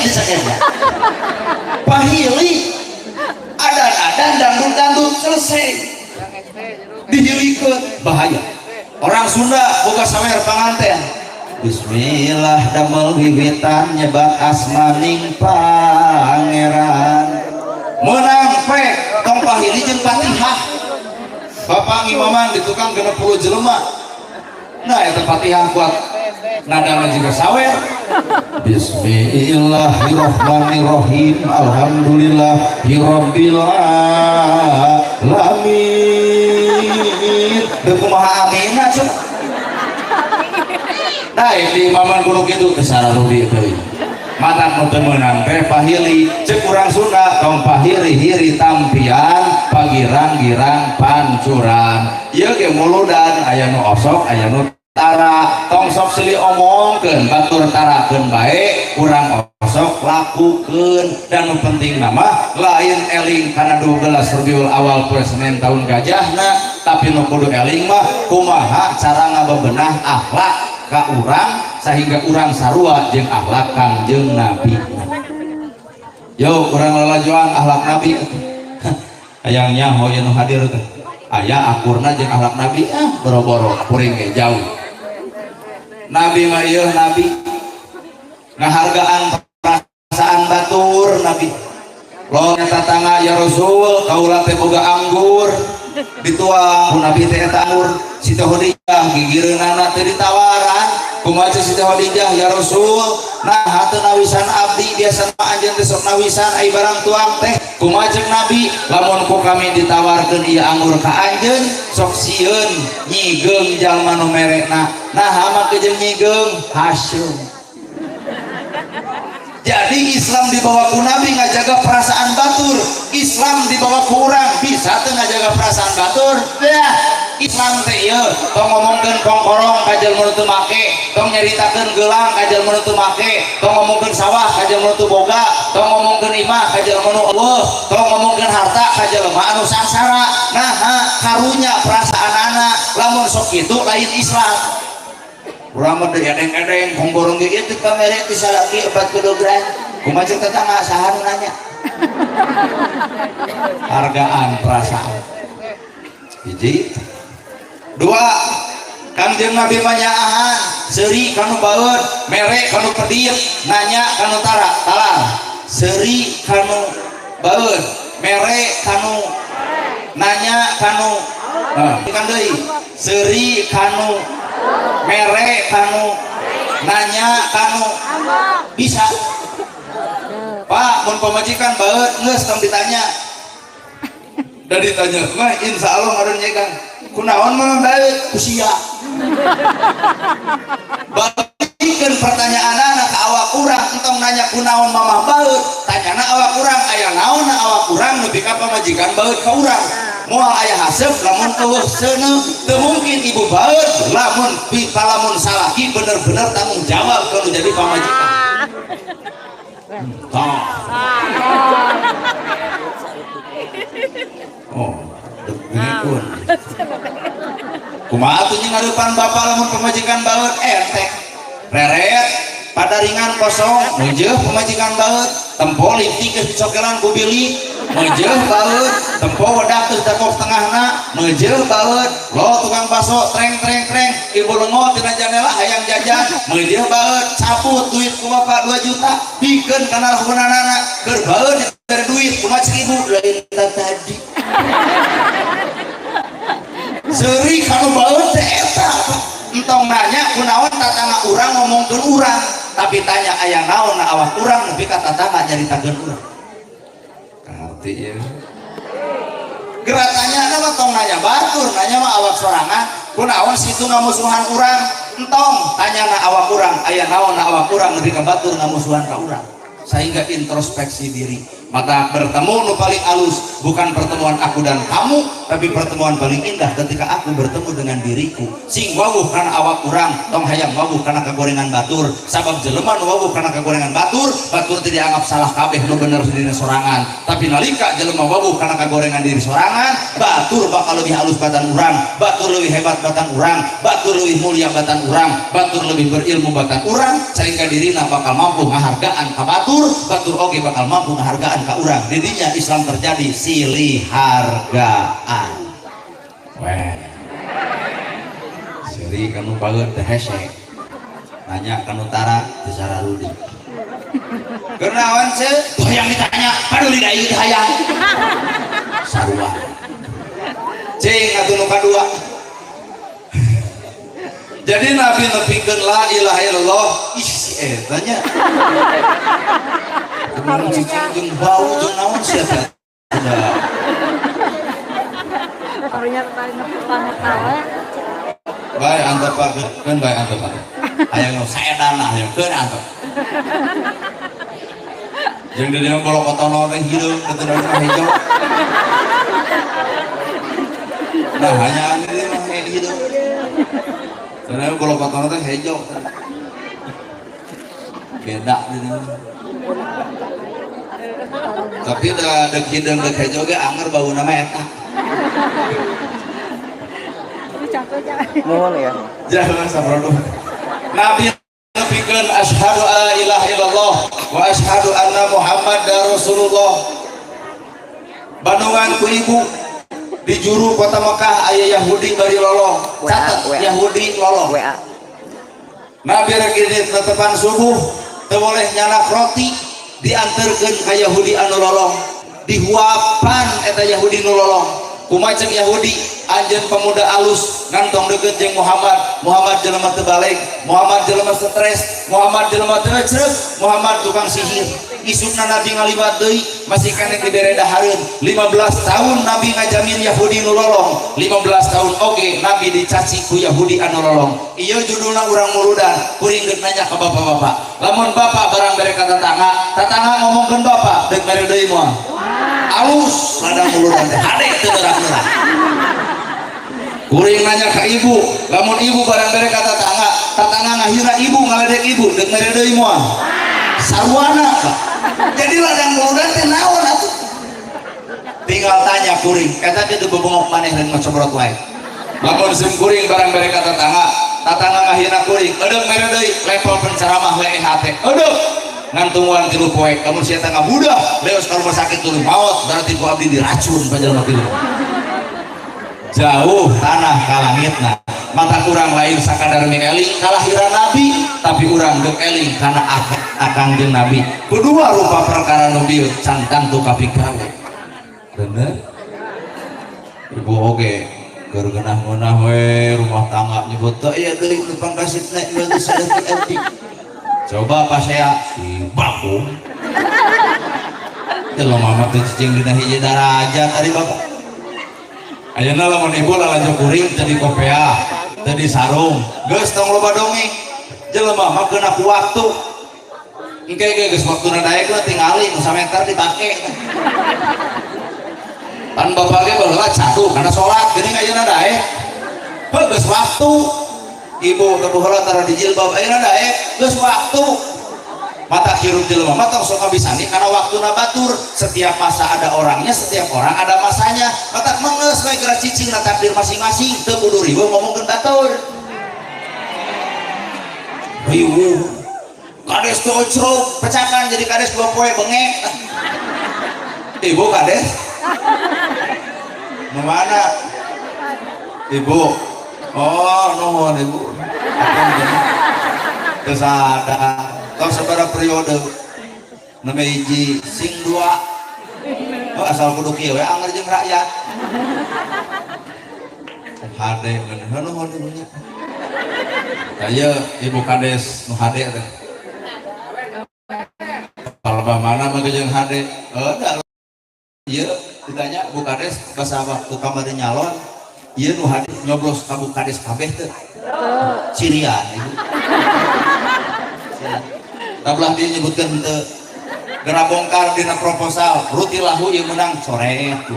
diseket pahili adan dangdut selesai dihilikeun bahaya orang Sunda boga sawer panganten bismillah damel wiwitan nyebak asmaning pangeran menang pek tong pahili jeung Fatihah bapak imaman di tukang 60 jelema nah eta Fatihah kuat nadana juga sawer bismillahirrahmanirrahim alhamdulillahirabbil alamin teu kumaha amina cenah nah di imaman kudu kitu teu sararudi teuing mata nu teu meunang teh pahili ceuk urang Sunda tong pahiri-hiri tampian pagirang-girang pancuran ieu ge muludan aya nu osok aya nu tara tong sok seuli omongkeun batur tarakeun bae urang osok lakukeun dan nu penting nama lain eling kana 12 Rabiul Awal poe Senin tahun gajahna tapi nu kudu eling mah kumaha cara ngabebenah akhlak ka urang sehingga urang sarua jeung akhlak Kangjeng Nabi. Yo urang lalajoan akhlak Nabi hayang nyaho anu hadir teh aya akurna jeung akhlak Nabi boro-boro kuring ge jauh Nabi mah ieu Nabi ngahargaan perasaan batur Nabi lo tatangga ya Rasul kaula teh boga anggur dituang ku Nabi teh eta anggur Siti Khadijah gigireunana teh ditawaran kumaha Siti Khadijah ya Rasul nah hateun nawisan abdi biasa anjeun teh sok nawisan ai barang tuang teh kumaha ceuk Nabi lamun ku kami ditawarkeun ieu anggur ka anjeun sok sieun nyigeung jalma nu merekna nah mah kejeung nyigeung Hasyim jadi Islam dibawa ku Nabi ngajaga perasaan batur Islam dibawa ku urang bisa teu ngajaga perasaan batur ya Islam teh ieu tong ngomongkeun kongkorong ka jelema teu make tong nyaritakeun geulang ka jelema teu make tong ngomongkeun sawah ka jelema teu boga tong ngomongkeun imah ka jelema nu Allah tong ngomongkeun harta ka jelema anu sangsara nah karunya perasaanana lamun sok kitu lain Islam urang mah edeng-edeng kongkorong ge ieu teh pamere ti salaki 4 kilogram kumaha ceuk tetangga saha nu nanya hargaan perasaan hiji dua Kangjeng Nabi manyaahan seuri kanu baeud mere kanu pedir nanya kanu talar seuri kanu baeud mere kanu nanya kanu kan deui seuri kanu mere kanu nanya kanu bisa Pak mun pamajikan baeud geus tong ditanya da ditanya mah insyaallah ngaran nyegang kunaon mah baeud kusia balikeun pertanyaanana ka awak urang entong nanya kunaon mamah baeud tanyana awak urang aya naon awak urang nepi ka pamajikan baeud ka urang moal aya haseup lamun eueuh seuneu teu mungkin ibu baeud lamun palamun salaki bener-bener tanggung jawab kalau jadi pamajikan oh degeukeun kumaha atuh ngarupan bapak lamun pamajikan baeud entek reret padaringan kosong meujeul pamajikan baeud tempo lipti geus dicokelan ku bili meujeul baeud tempo wedak geus dakok tengahna meujeul baeud lo tukang baso treng ibu lengo tina jendela hayang jajan meujeul baeud caput duit ku bapak 2 juta pikeun kana lamunana keur baeud dari duit kumaha ceuk ibu lain tadi seuri kanu baeud teh eta entong nanya kunaon tatangga urang ngomongkeun urang tapi tanya aya naon na awak urang nepi ka tatangga nyaritakeun urang ngarti ieu gerak tanya mah tong nanya batur nanya mah awak sorangan kunaon situ ngamusuhan urang entong tanya na awak urang aya naon na awak urang nepi ka batur ngamusuhan ka urang sehingga introspeksi diri maka bertemu nu paling halus bukan pertemuan aku dan kamu, tapi pertemuan paling indah ketika aku bertemu dengan diriku. Sing wawuh karena awak kurang tong hayang wawuh karena kegorengan batur, sabab jelema nu wawuh karena kegorengan batur tidak dianggap salah kabeh nu bener diri sorangan, tapi nalika jelema wawuh karena kegorengan diri sorangan, batur bakal lebih halus batan urang, batur lebih hebat batan urang, batur lebih mulia batan urang, batur lebih berilmu batan urang, sehingga dirina bakal mampu menghargaan ka batur, batur oge bakal mampu menghargaan ka urang. Didinya Islam terjadi silih hargaan. Weh, siri kamu banget teh hese nanya kan utara secara rudi kenawan se yang ditanya aduh di dayu hayang sarua cing atuh nu kadua. Jadi Nabi nepikeun la ilaha illallah ih si eta nya kumaha jeung bau jeung naon sia teh Orinya tadi banget tawa. bae antep kan bae antep hayang saedana hayang keun antep jeung di dieu kalau kotono teh hideung teu ada hijau nah hanya ini mah hideung karena kalau kotono teh hijau beda gitu. Tapi udah dek hideung dek hijau ge anger bau nama eta mohon ya jangan sabrono. Nabi nepikeun asyhadu alla ilaha illallah wa asyhadu anna muhammadar rasulullah. Bandungan ku ibu di juru kota Mekah aya Yahudi bari lolong catat Yahudi lolong Nabi rek tetepan subuh teu boleh nyanak roti dianterkeun ka Yahudi anu lolong dihuapan eta Yahudi nu lolong kumaha ceuk Yahudi anjeun pemuda alus ngantong deukeut jeung Muhammad jelema teu baleg, Muhammad jelema stres, Muhammad jelema teu ceuk, Muhammad tukang sihir. Isukna Nabi ngaliwat deui masih kene dibere dahareun 15 tahun Nabi ngajamin Yahudi nu lolong 15 tahun oge Nabi dicaci ku Yahudi anu lolong. Ieu judulna urang muludan kuring geus nanya ka bapak-bapak lamun bapak barang bere ka tatangga ngomongkeun bapak deuk mere deui moal alus ladang muludan teh hade teu neurang-neurang. Kuring nanya ke ibu lamun ibu barang bere ka tatangga ngahira ibu ngaledek ibu deuk mere deui moal sarwana. Jadi ladang muludan teh naon atuh tinggal tanya kuring eta teh teu bebongok maneh rek ngocobrot wae. Lamun sim kuring barang bere ka tatangga ngahina kuring edeuk mere deui level penceramah we hate edeuk ngantungan 3 poe kamu sia teh ngabudah leos ka rumah sakit tuluy maot berarti ku abdi diracun panjalma kitu. Jauh tanah ka langitna mata kurang lain sakadar eling kalahiran Nabi tapi urang geuk eling kana akang jeung Nabi kedua rupa perkara nu dieu cantang tu kapigawe bener ibu oge keur geunah-geunah we rumah tangga nyebut teu ieu deui nu pangkasitna ieu geus saeutik coba pas saya si bakung teu mama teh cicing dina hiji darajat ari bapak ayeuna lamun ibu lalajo kuring teu di kopea teu di sarung geus tong loba dongeng jelema mah keuna ku waktu engke geus waktuna daek lah tingali nu sameter dipake pan bapak ge baheula catuh kana salat geuning ayeuna daek geus waktu ibu teu baheula tara di jilbab ayeuna daek geus waktu mata hirup jelema mah tong sok ngabisani karena waktuna batur setiap masa ada orangnya setiap orang ada masanya mata mengeus we geura cicingna takdir masing-masing teu kudu riweuh ngomongkeun batur riweuh kades teu ojrog pecakan jadi kades 2 poe bengek ibu kades nu mana ibu oh nuhun ibu teu sadar tong sabaraha periode neme hiji sing 2 oh, asal kudu kieu we anger jeung rakyat hade ngeun nuhun ibunya aya ibu kades nu hade teh palba mana mah jeung hade ieu ditanya bu kades basa waktu kamari nyalon ieu nu hade nyoblos ka bu kades kabeh teh cirian ibu tablah dia nyebutkan teu Gerak bongkar dina proposal rutilahu yang menang coret tuh.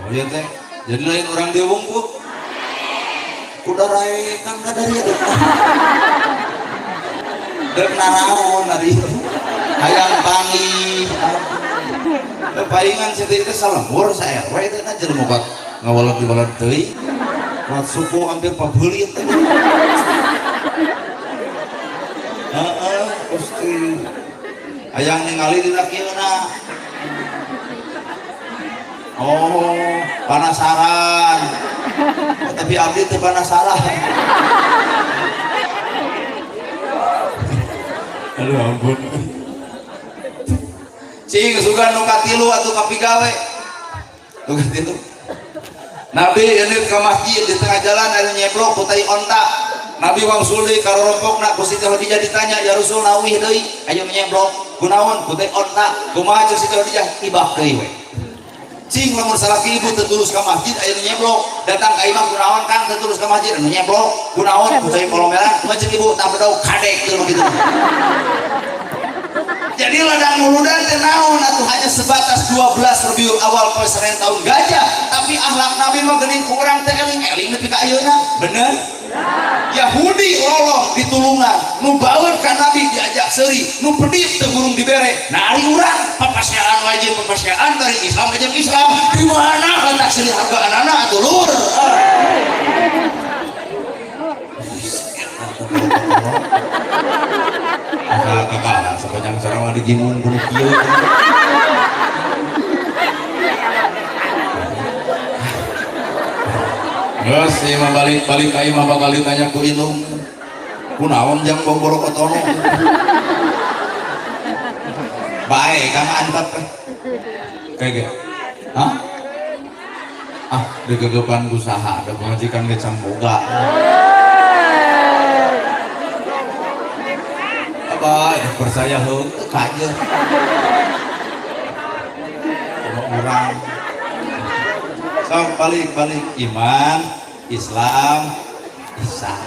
Oh iya teh, jadi lain orang diwung bu kuda rai kan gak dari itu dek naraon dari hayang pangi palingan sih itu salembur saya RW itu kan jadi mau ngawalot diwalot teuing buat suku hampir pabelit pasti hayang ningali dina kieuna. Oh, penasaran. Tapi abdi teu penasaran. Aduh ampun. Cing sugan nu katilu atuh kapigawe. Nu katilu. Nabi ini ke masjid di tengah jalan ada nyeblok kutai onta. Nabi wangsuli karorompokna ku Siti Khadijah ditanya, "Ya Rasul nawih deui aya nyeblok kunaon kutai onta?" Kumaha jeung Siti Khadijah? Ibah deui we. Cing lamun salaki ibu tertulus ke masjid aya nyeblok datang ka imam kunaon Kang tertulus ke masjid anu nyeblok kunaon kutai kolomberan macam ibu tak bedau kadek teu begitu. Jadi ladang muludan teh naon atuh hanya sebatas 12 Rabiul Awal poe Senen tahun gajah, tapi akhlak Nabi mah geuning ku urang teh eling-eling nepi ka ayeuna. Bener? Yahudi lolong ditulungan, nu baeur ka Nabi diajak seuri, nu pedit teu gurung dibere. Nah ari urang papasean wajib papasean dari Islam wajib Islam. Di mana hendak seuri harga anak-anak atuh lur. Kakak, sepanjang sarang ada gimun gunung kieu. Geus si mah balik ka imah bakal ditanya ku indung. Kunaon jang boborok otono? Bae kang antep. Kayak hah? Ah, degegepan usaha, ada pengajikan ge camboga. Apa percaya heung kaje. Orang so balik iman Islam ihsan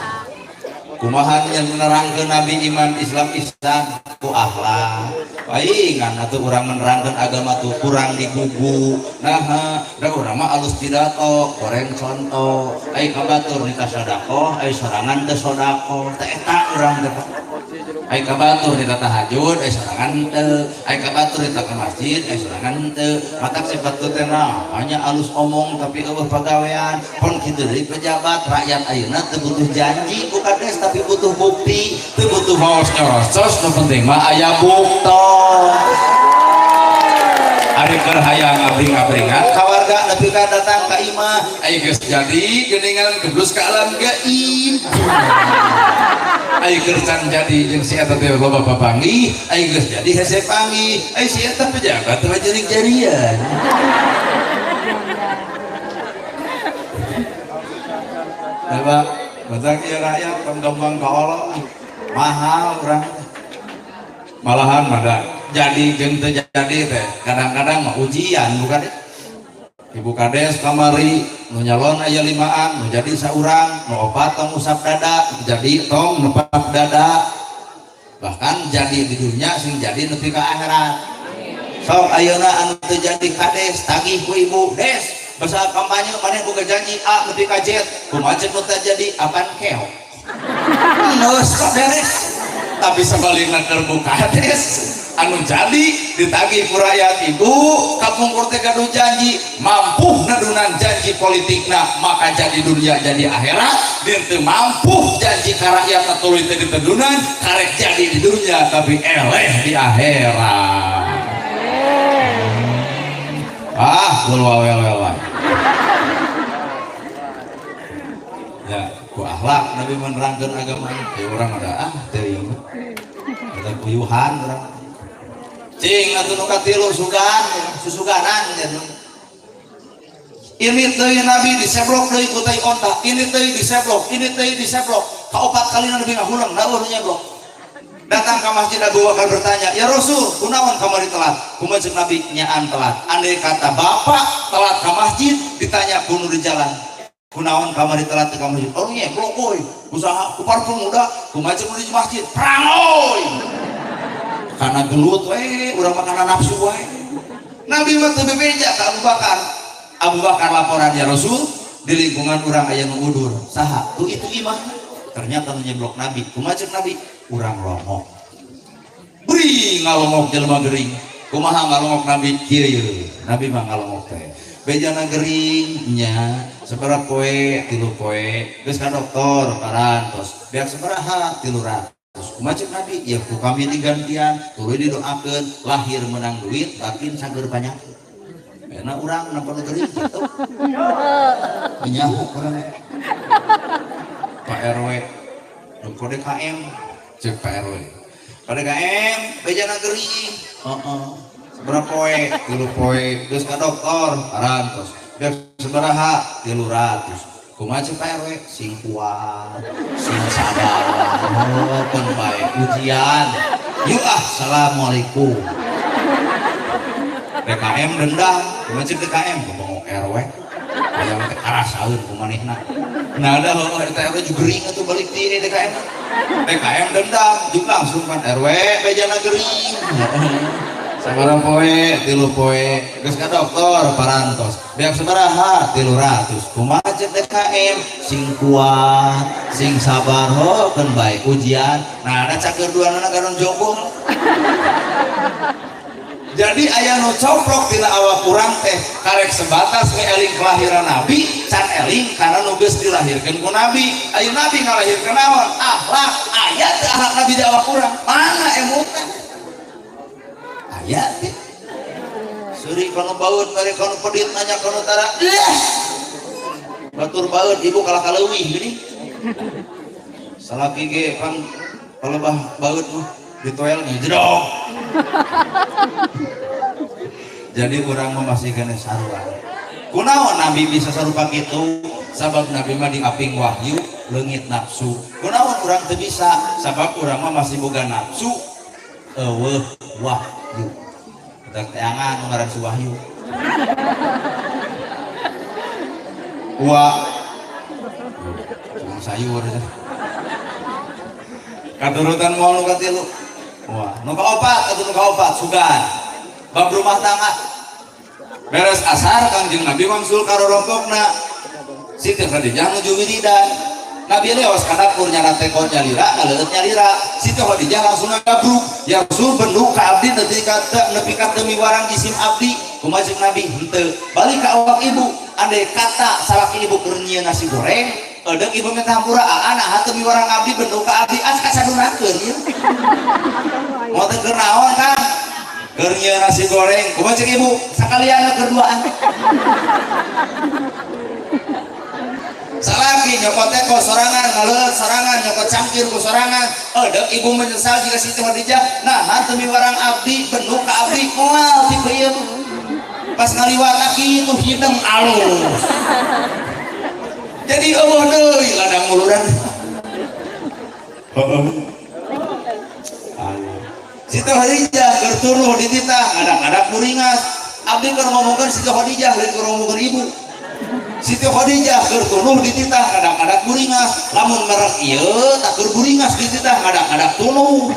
kumaha yang menerangkeun Nabi iman Islam ihsan ku akhlak paingan atuh urang menerangkeun agama tuh kurang digugu nah da urang mah alus pidato goreng contoh ai kabatur nikah sedekah ai sorangan teu sedekah teh eta urang teh ai kabatur di tahajud ai sorangan teu ai kabatur di ke masjid ai sorangan teu matak sifat teh hanya alus omong tapi eueuh pagawean pon kitu deui pejabat rakyat ayeuna teu butuh janji ku kades tapi butuh bukti teu butuh maos nyorosos nu penting mah aya buktos ari keur hayang ngabring-ngabringan kawarga nepi ka datang ka imah ai geus jadi geuningan kedus ka alam gaib ai keur can jadi jeung si eta teh loba papanggih ai geus jadi hese panggih ai si eta pejabat teh jari-jarian coba batak ieu rakyat gampang ka Allah mahal urang malahan mada jadi jeung teu jadi teh kadang-kadang mah ujian bukan ibu kades kamari nu nyalon aya 5an nu jadi saurang nu 4 tong usap dada jadi tong nepak dada bahkan jadi di dunia sing jadi nepi ka akhirat sok ayeuna anu teu jadi kades tagih ku ibu des basa kampanye maneh boga janji A nepi ka Z kumaha nu teu jadi apan keok geus beres tapi sebaliknya terbuka kades anu jadi ditagih ku rakyat ibu kapungkur teh gaduh janji mampu nadunan janji politikna maka jadi dunia jadi akhirat dan teu mampu janji ka rakyat tuluy teh ditedunan karek jadi di dunia tapi eleh di akhirat kul wawel ya ku akhlak Nabi menerangkeun agama teh urang ada teh ada kuyuhan urang cing atuh nu katilu sugan susuganan ini teh Nabi diseblok deui ku tai onta ini teh diseblok kaopat kalina Nabi ngahulang daur nyeblok datang ke masjid Abu Bakar bertanya ya Rasul kunaon kamari telat kumaha ceuk Nabi nyaan telat andai kata bapak telat ke masjid ditanya kuno di jalan kunaon kamari telat ke masjid oh iya blok boy usaha ku parfum udah ku macam di masjid perang oi karena gelut urang makanan nafsu wae Nabi mah teu bebeja ka Abu Bakar laporan ya Rasul di lingkungan urang aya nu udur saha tuh itu imam ternyata nu nyeblok Nabi ku macam Nabi urang longok beri ngalongok jelema gering kumaha ngalongok Nabi kieu Nabi mah ngalongok teh bejana geringnya seberapa poe 3 poe geus ka dokter paran tos beak sabaraha 300 kumacet Nabi ya ku kami digantian tuluy didoakeun lahir menang duit batin sager banyak karena urang nampak gering gitu menyahu urang Pak RW nu kode KM cek Pak RW kode KM bejana gering berapa poe 3 poe geus ka dokter paran tos beak sabaraha 300 kumaha Pak RW sing kuat sing sabar pun bae ujian yuk assalamualaikum DKM dendam kumaha DKM ngomong RW aya teh karasaeun kumanehna nah ada eta RW juga gering atuh balik di DKM DKM dendam juk langsung kan RW bejana gering sabaraha poe 3 poe geus ka dokter parantos beak sabaraha 300 kumaha DKM sing kuat sing sabar hokeun bae ujian nah ada caker duana garon jogong jadi aya nu coplok dina awak urang teh karek sebatas we eling kelahiran Nabi can eling karena nu geus dilahirkeun ku Nabi ayeuna Nabi ngalahirkeun naon akhlak aya teh akhlak Nabi di awak urang mana emutna aya teh suri kana baut bari kana pedit nanya kana tara batur baut ibu kalah kaleuwih geuning salaki ge kan kalebah baut mah di toel jedog jadi urang mah masih kena sarua kunaon Nabi bisa sarupa kitu sabab Nabi mah diaping wahyu leungit nafsu kunaon urang teu bisa sabab urang mah masih boga nafsu eueuh wahyu udah teangan ngaran si wahyu sayur katurutan mau nu katilu wah nu kaopat atuh nu kaopat sugan bab rumah tangga beres asar Kangjeng Nabi mangsul karo rompokna Siti Khadijah nuju wiridan Nabi leos ka dapur nyana tekot nyalira ngaleut nyalira Siti Khadijah langsung ngabruk ya Rasul bendu ka abdi nepi ka teu miwarang jisim abdi kumaha jeung Nabi henteu balik ka awak ibu andai kata salaki ibu keur nyieun nasi goreng edeuk ibu minta hampura anak hateu miwarang abdi bendu ka abdi as kasadunakeun ieu mau teu keur naon kan keur nyieun nasi goreng kumaha jeung ibu sakaliana kerduaan salaki nyokot teko sorangan ngaleut sorangan nyokot cangkir ku sorangan edeuk ibu menyesal jika Siti Khadijah nah hateu miwarang abdi bendu ka abdi moal ti peuyeum pas ngaliwat laki itu hidung alus jadi Allah deui ladang muluran Siti Khadijah keur turuh di titah ngadak-ngadak kuringas abdi keur ngomongkeun Siti Khadijah lain keur ngomongkeun ibu Siti Khadijah keur tunuh di titah ngadak-ngadak kuringas lamun merek ieu tak keur kuringas di titah ngadak-ngadak tunuh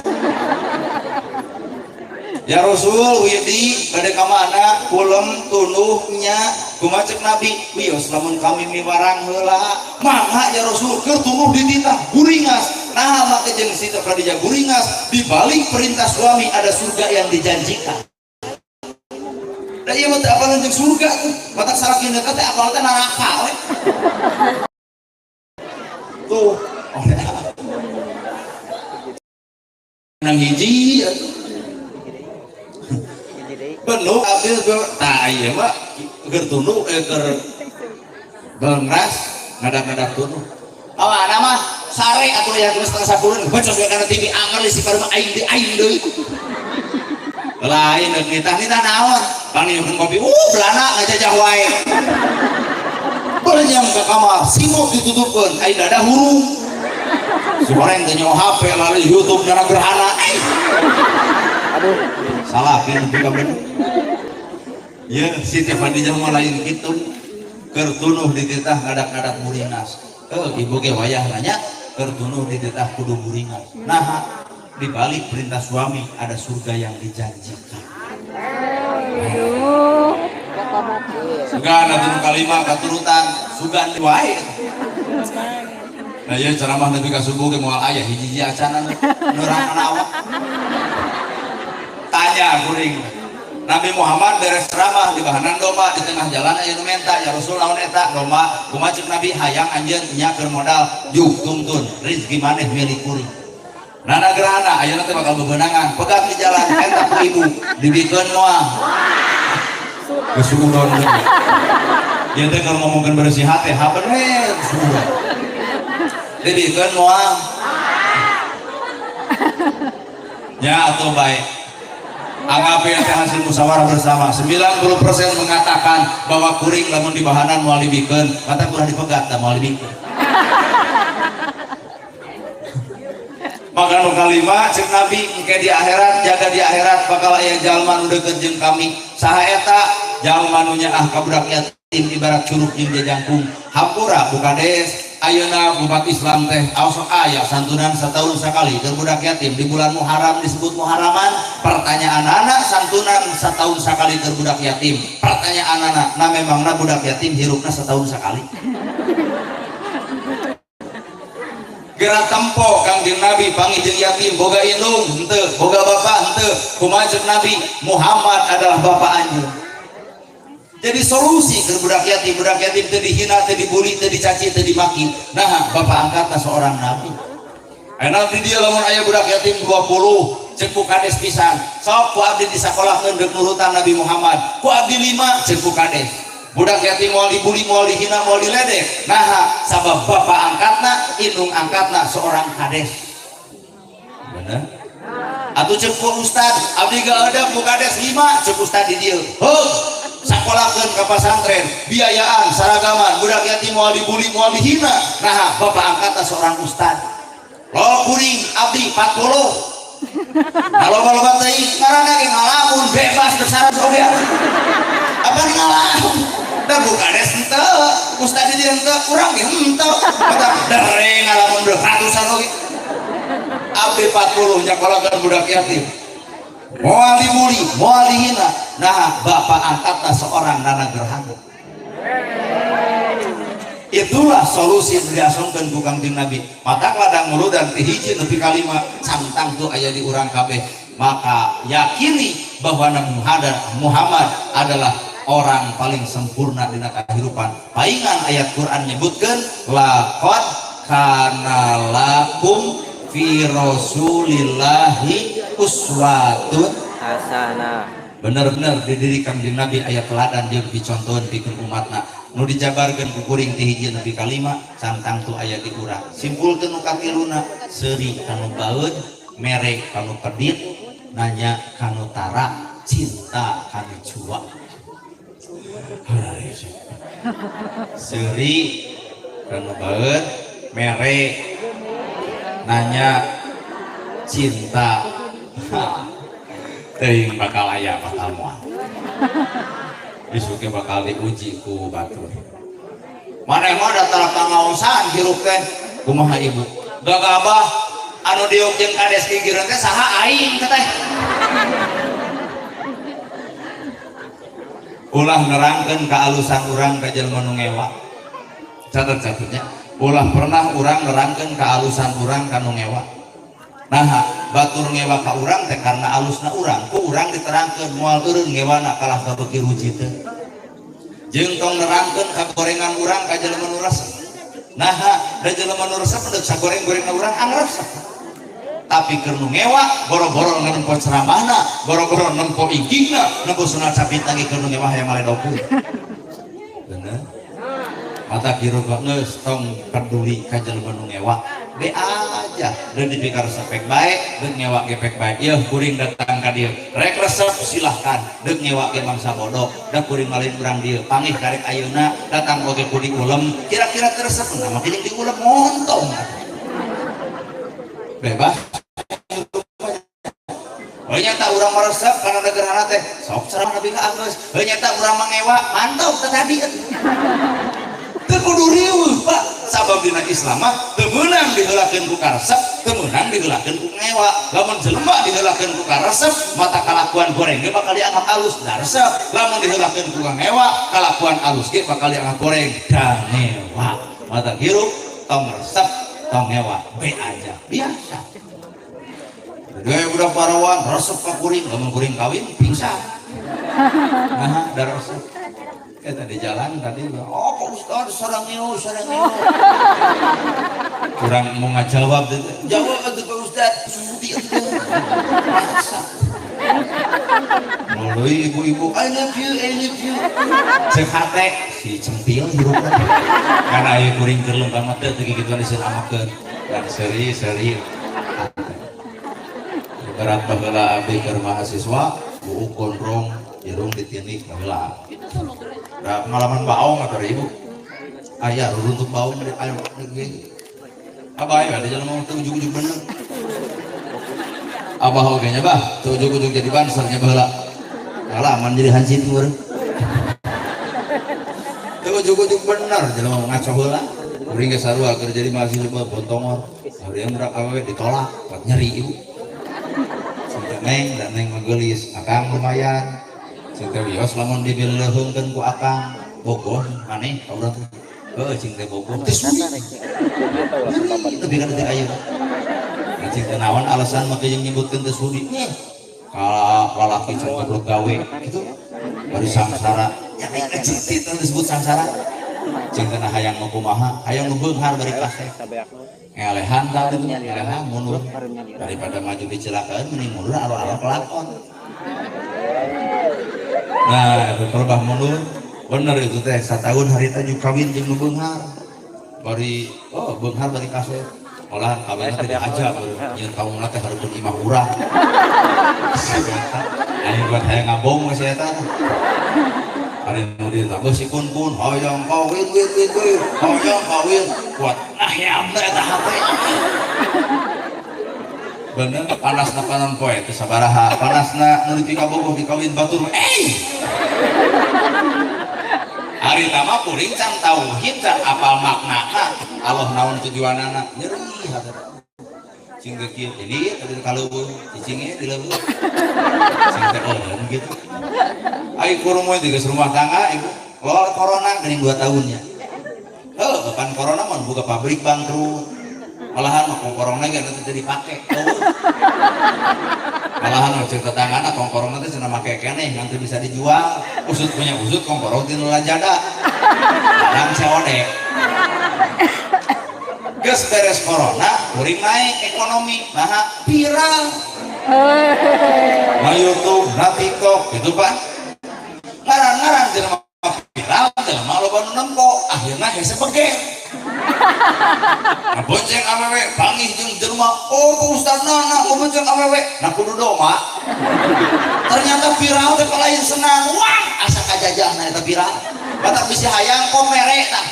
ya Rasul widi bade ka mana kulem tunuhnya kumaha ceuk Nabi wios lamun kami miwarang heula mangga ya Rasul keur tunuh di titah guringas nah maka jeung Siti Khadijah guringas di balik perintah suami ada surga yang dijanjikan da ieu mah teu apalan jeung surga tuh matak salakina teh apal teh neraka we tuh nang hiji penuh abdi tah ieu mah keur tunduk keur beungras ngadak-ngadak tunduk awana mah sare atuh ya geus setengah 10 bocos we kana TV angel si parema aing deui lain nitah naon panginum kopi belana ngajajah wae berenyam ka kamar simok ditutupkeun ai dada hurung suareng teh nyawa HP lalu YouTube dana gerhana aduh salah kan juga bener ya Siti Khadijah mah lain gitu keur tunuh di titah ngadak-ngadak muringas. Ibu ge wayah nanya keur tunuh di titah kudu muringas. Nah, di balik perintah suami ada surga yang dijanjikan. Aduh, Sugan atuh kalima katurutan sugan wae. Nah ya ceramah nepi ka subuh ge moal aya hiji-hiji acanan neurang awak. Tanya kuring Nabi Muhammad beres ceramah di bahanan domba di tengah jalan aya nu menta ya Rasul naon eta domba kumaha ceuk Nabi hayang anjeun nya keur modal juk tuntun rezeki maneh milik kuring. Nana gerhana ayeuna teh bakal bebenangan pegat di jalan eta ku ibu dibikeun moal geus suudon ieu teh keur ngomongkeun bersih hate ha bener suudon dibikeun moal nya atuh bae anggap ya teh hasil musyawarah bersama 90% mengatakan bahwa kuring lamun di bahanan moal dibikeun mata kulah dipegat da moal dibikeun. Maka nu kalima cek Nabi engke di akhirat jaga di akhirat bakal aya jalma nu deukeut jeung kami saha eta jalma nu nyaah ka budak yatim ibarat curug jeung jajangkung hampura bukades ayeuna umat Islam teh sok aya santunan setahun sekali keur budak yatim di bulan Muharram disebut Muharraman. Pertanyaan anak santunan setahun sekali keur budak yatim. Pertanyaan anak nah memangna budak yatim hirupna setahun sekali. Gerak tempo Kangjeng Nabi pangijeng yatim boga indung henteu boga bapak henteu kumaha ceuk Nabi Muhammad adalah bapak anjeun. Jadi solusi ke budak yatim teu dihina teu dibuli teu dicaci teu dimaki. Nah bapak angkatna seorang nabi. Enak di dia lamun aya budak yatim 20 ceuk ku kades pisan sok ku abdi disakolahkeun deuk nurutan Nabi Muhammad ku abdi 5 ceuk ku kades. Budak yatim moal dibuli moal dihina moal diledek nah sabab bapak angkatna indung angkatna seorang kades bener atuh ceuk ku ustad abdi ga ada ku kades 5 ceuk ustad di dieu heuh sakolahkeun ka pasantren biayaan saragaman budak yatim moal dibuli moal dihina nah bapak angkatna seorang ustad lo kuring abdi 40 kalau loba teuing ngaranna ge ngalamun bebas bersyarat oge apa ngalamun da bukades henteu ustad di dieu henteu urang ge henteu dereng ngalamun ratusan oge abdi 40 nyakolahkeun budak yatim moal dibuli moal dihina nah bapak angkatna seorang nana gerhana. Itulah solusi yang diasongkeun ku Kangjeng Nabi mata ladang muludan teh hiji nepi ka 5 santang tuh aya di urang kabeh maka yakini bahwa Nabi Muhammad adalah orang paling sempurna dina kahirupan. Paingan ayat Quran nyebutkeun laqad kana lakum fi rasulillahi uswatun hasanah. Bener-bener di diri Kangjeng Nabi ayat teladan jeung dicontohkeun pikeun umatna nu dijabarkeun ku kuring ti hiji nepi ka 5 santang tu aya di urang. Simpulkeun nu katiluna seuri kanu baeud merek kanu pedit nanya kanu tara cinta kanu jua. Seuri kanu baeud merek nanya cinta teuing bakal aya bakal moal disuke bakal diuji ku batur maneh mah datang pangaosan hirup teh kumaha ibu gagabah anu diuk jeung kades gigireun teh saha aing teh ulah nerangkeun kaalusan urang ka jelema nu ngewa catet-catetnya ulah pernah urang nerangkeun kaalusan urang ka nu ngewa nah batur ngewa ka urang teh karena alusna urang ku urang diterangkeun moal eureun ngewana kalah ka beuki ruji teh jeung tong nerangkeun ka gorengan urang ka jelema nu resep nah da jelema nu resep deuk sagoreng-gorengna urang angresep tapi keur nu ngewa boro-boro nempo ceramahna boro-boro nempo igingna nempo sunat sapit lagi keur nu ngewa hayang maledokeun bener mata kieu geus tong peduli ka jelema nu ngewa be aja dan dipikar sepek baik dan nyewa gepek baik ya kuring datang ka dieu rek resep silahkan dan nyewa ge mangsa bodoh dan kuring malin urang dieu pangih karek ayeuna datang oge ku diulem kira-kira resep na mah di ulem montong bebas oh nyata urang maresep kana negerana teh sok ceramah Nabi ka Agus oh nyata urang mangewa mantap teh tadi kudu riweuh Pak sabab dina Islam mah teu meunang diheulakeun ku karesep teu meunang diheulakeun ku ngewa lamun jelema diheulakeun ku karesep mata kalakuan goreng ge bakal dianggap alus da resep lamun diheulakeun ku ngewa kalakuan alus ge bakal dianggap goreng da ngewa mata hirup tong resep tong ngewa be aja biasa. Dia udah parawan resep ka kuring lamun kuring kawin pingsan. Nah, da resep kita di jalan tadi, oh Pak Ustad sarang neu. Kurang mau ngajawab, jawab atuh Pak Ustad. Mulai ibu-ibu, I love you. Cek hate si centil hirup. Karena ayo kuring keur lembang mah teu kitu disiramakeun. Dan seri. Berat baheula abdi keur mahasiswa, buuk gondrong, irung ditinik baheula. Da pengalaman baong atau ibu. Aya runtuk baong ayo ge. Abah ya, dia jalan mau teu ujug-ujug bener. Abah oge nya bah, teu ujug-ujug jadi banser nya baheula. Ngalaman jadi hansip meureun. Teu ujug-ujug bener, jalan mau ngaco heula. Kuring ge sarua keur jadi mahasiswa bontongor. Hari yang berak awewe ditolak, buat nyeri ibu. Neng dan neng magelis akang lumayan cinta bios lamun dibileuheungkeun ku akang bogoh maneh urang heuh cing teh bogoh teh suri tapi kan teh ayeuna cing teh naon alasan make jeung nyebutkeun teh suri kala lalaki cing goblok gawe kitu bari sangsara nya cing teh disebut sangsara cing teh hayang nu kumaha hayang nu beunghar bari kasih ngelehan tadi tuh ngelehan mundur daripada maju kecelakaan mending mundur alo-alo kelakon. Nah itu perbah mundur bener itu teh satahun hari tadi kawin jeung nu beunghar bari beunghar bari kaset olahan kawin teh diajak nyeun kaumna teh hareupeun imah urang aya buat hayang ngabong geus eta hari nu ditambah si kun hoyong kawin hoyong kawin kuat ahyam eta hate bener panasna panon poe teu sabaraha panasna nu di kabogoh dikawin batur hari tama kuring can tauhid can apal maknana Allah naon tujuanana nyeri hate cing teh kieu jadi tadi kaleuweung cicing ge dileuweung cing teh gitu ai kurung we di rumah tangga ibu lol corona geuning 2 tahunnya depan corona mah buka pabrik bangkrut malahan mah kongkorongna ge nanti teu dipake malahan mah cek tetanggana kongkorongna teh cenah make keneh nanti bisa dijual usut punya usut kongkorong tinu lajada larang seode geus beres corona kuring naik ekonomi nah viral na YouTube na TikTok gitu Pak ngarang-ngarang jelema viral jelema loba nu nempo akhirna hese bege bonceng awewe pangih jeung jelema Pak Ustadna bonceng awewe kudu doma ternyata viral teh lain senang wah asa kajajahna eta viral batak bisi hayang komere tah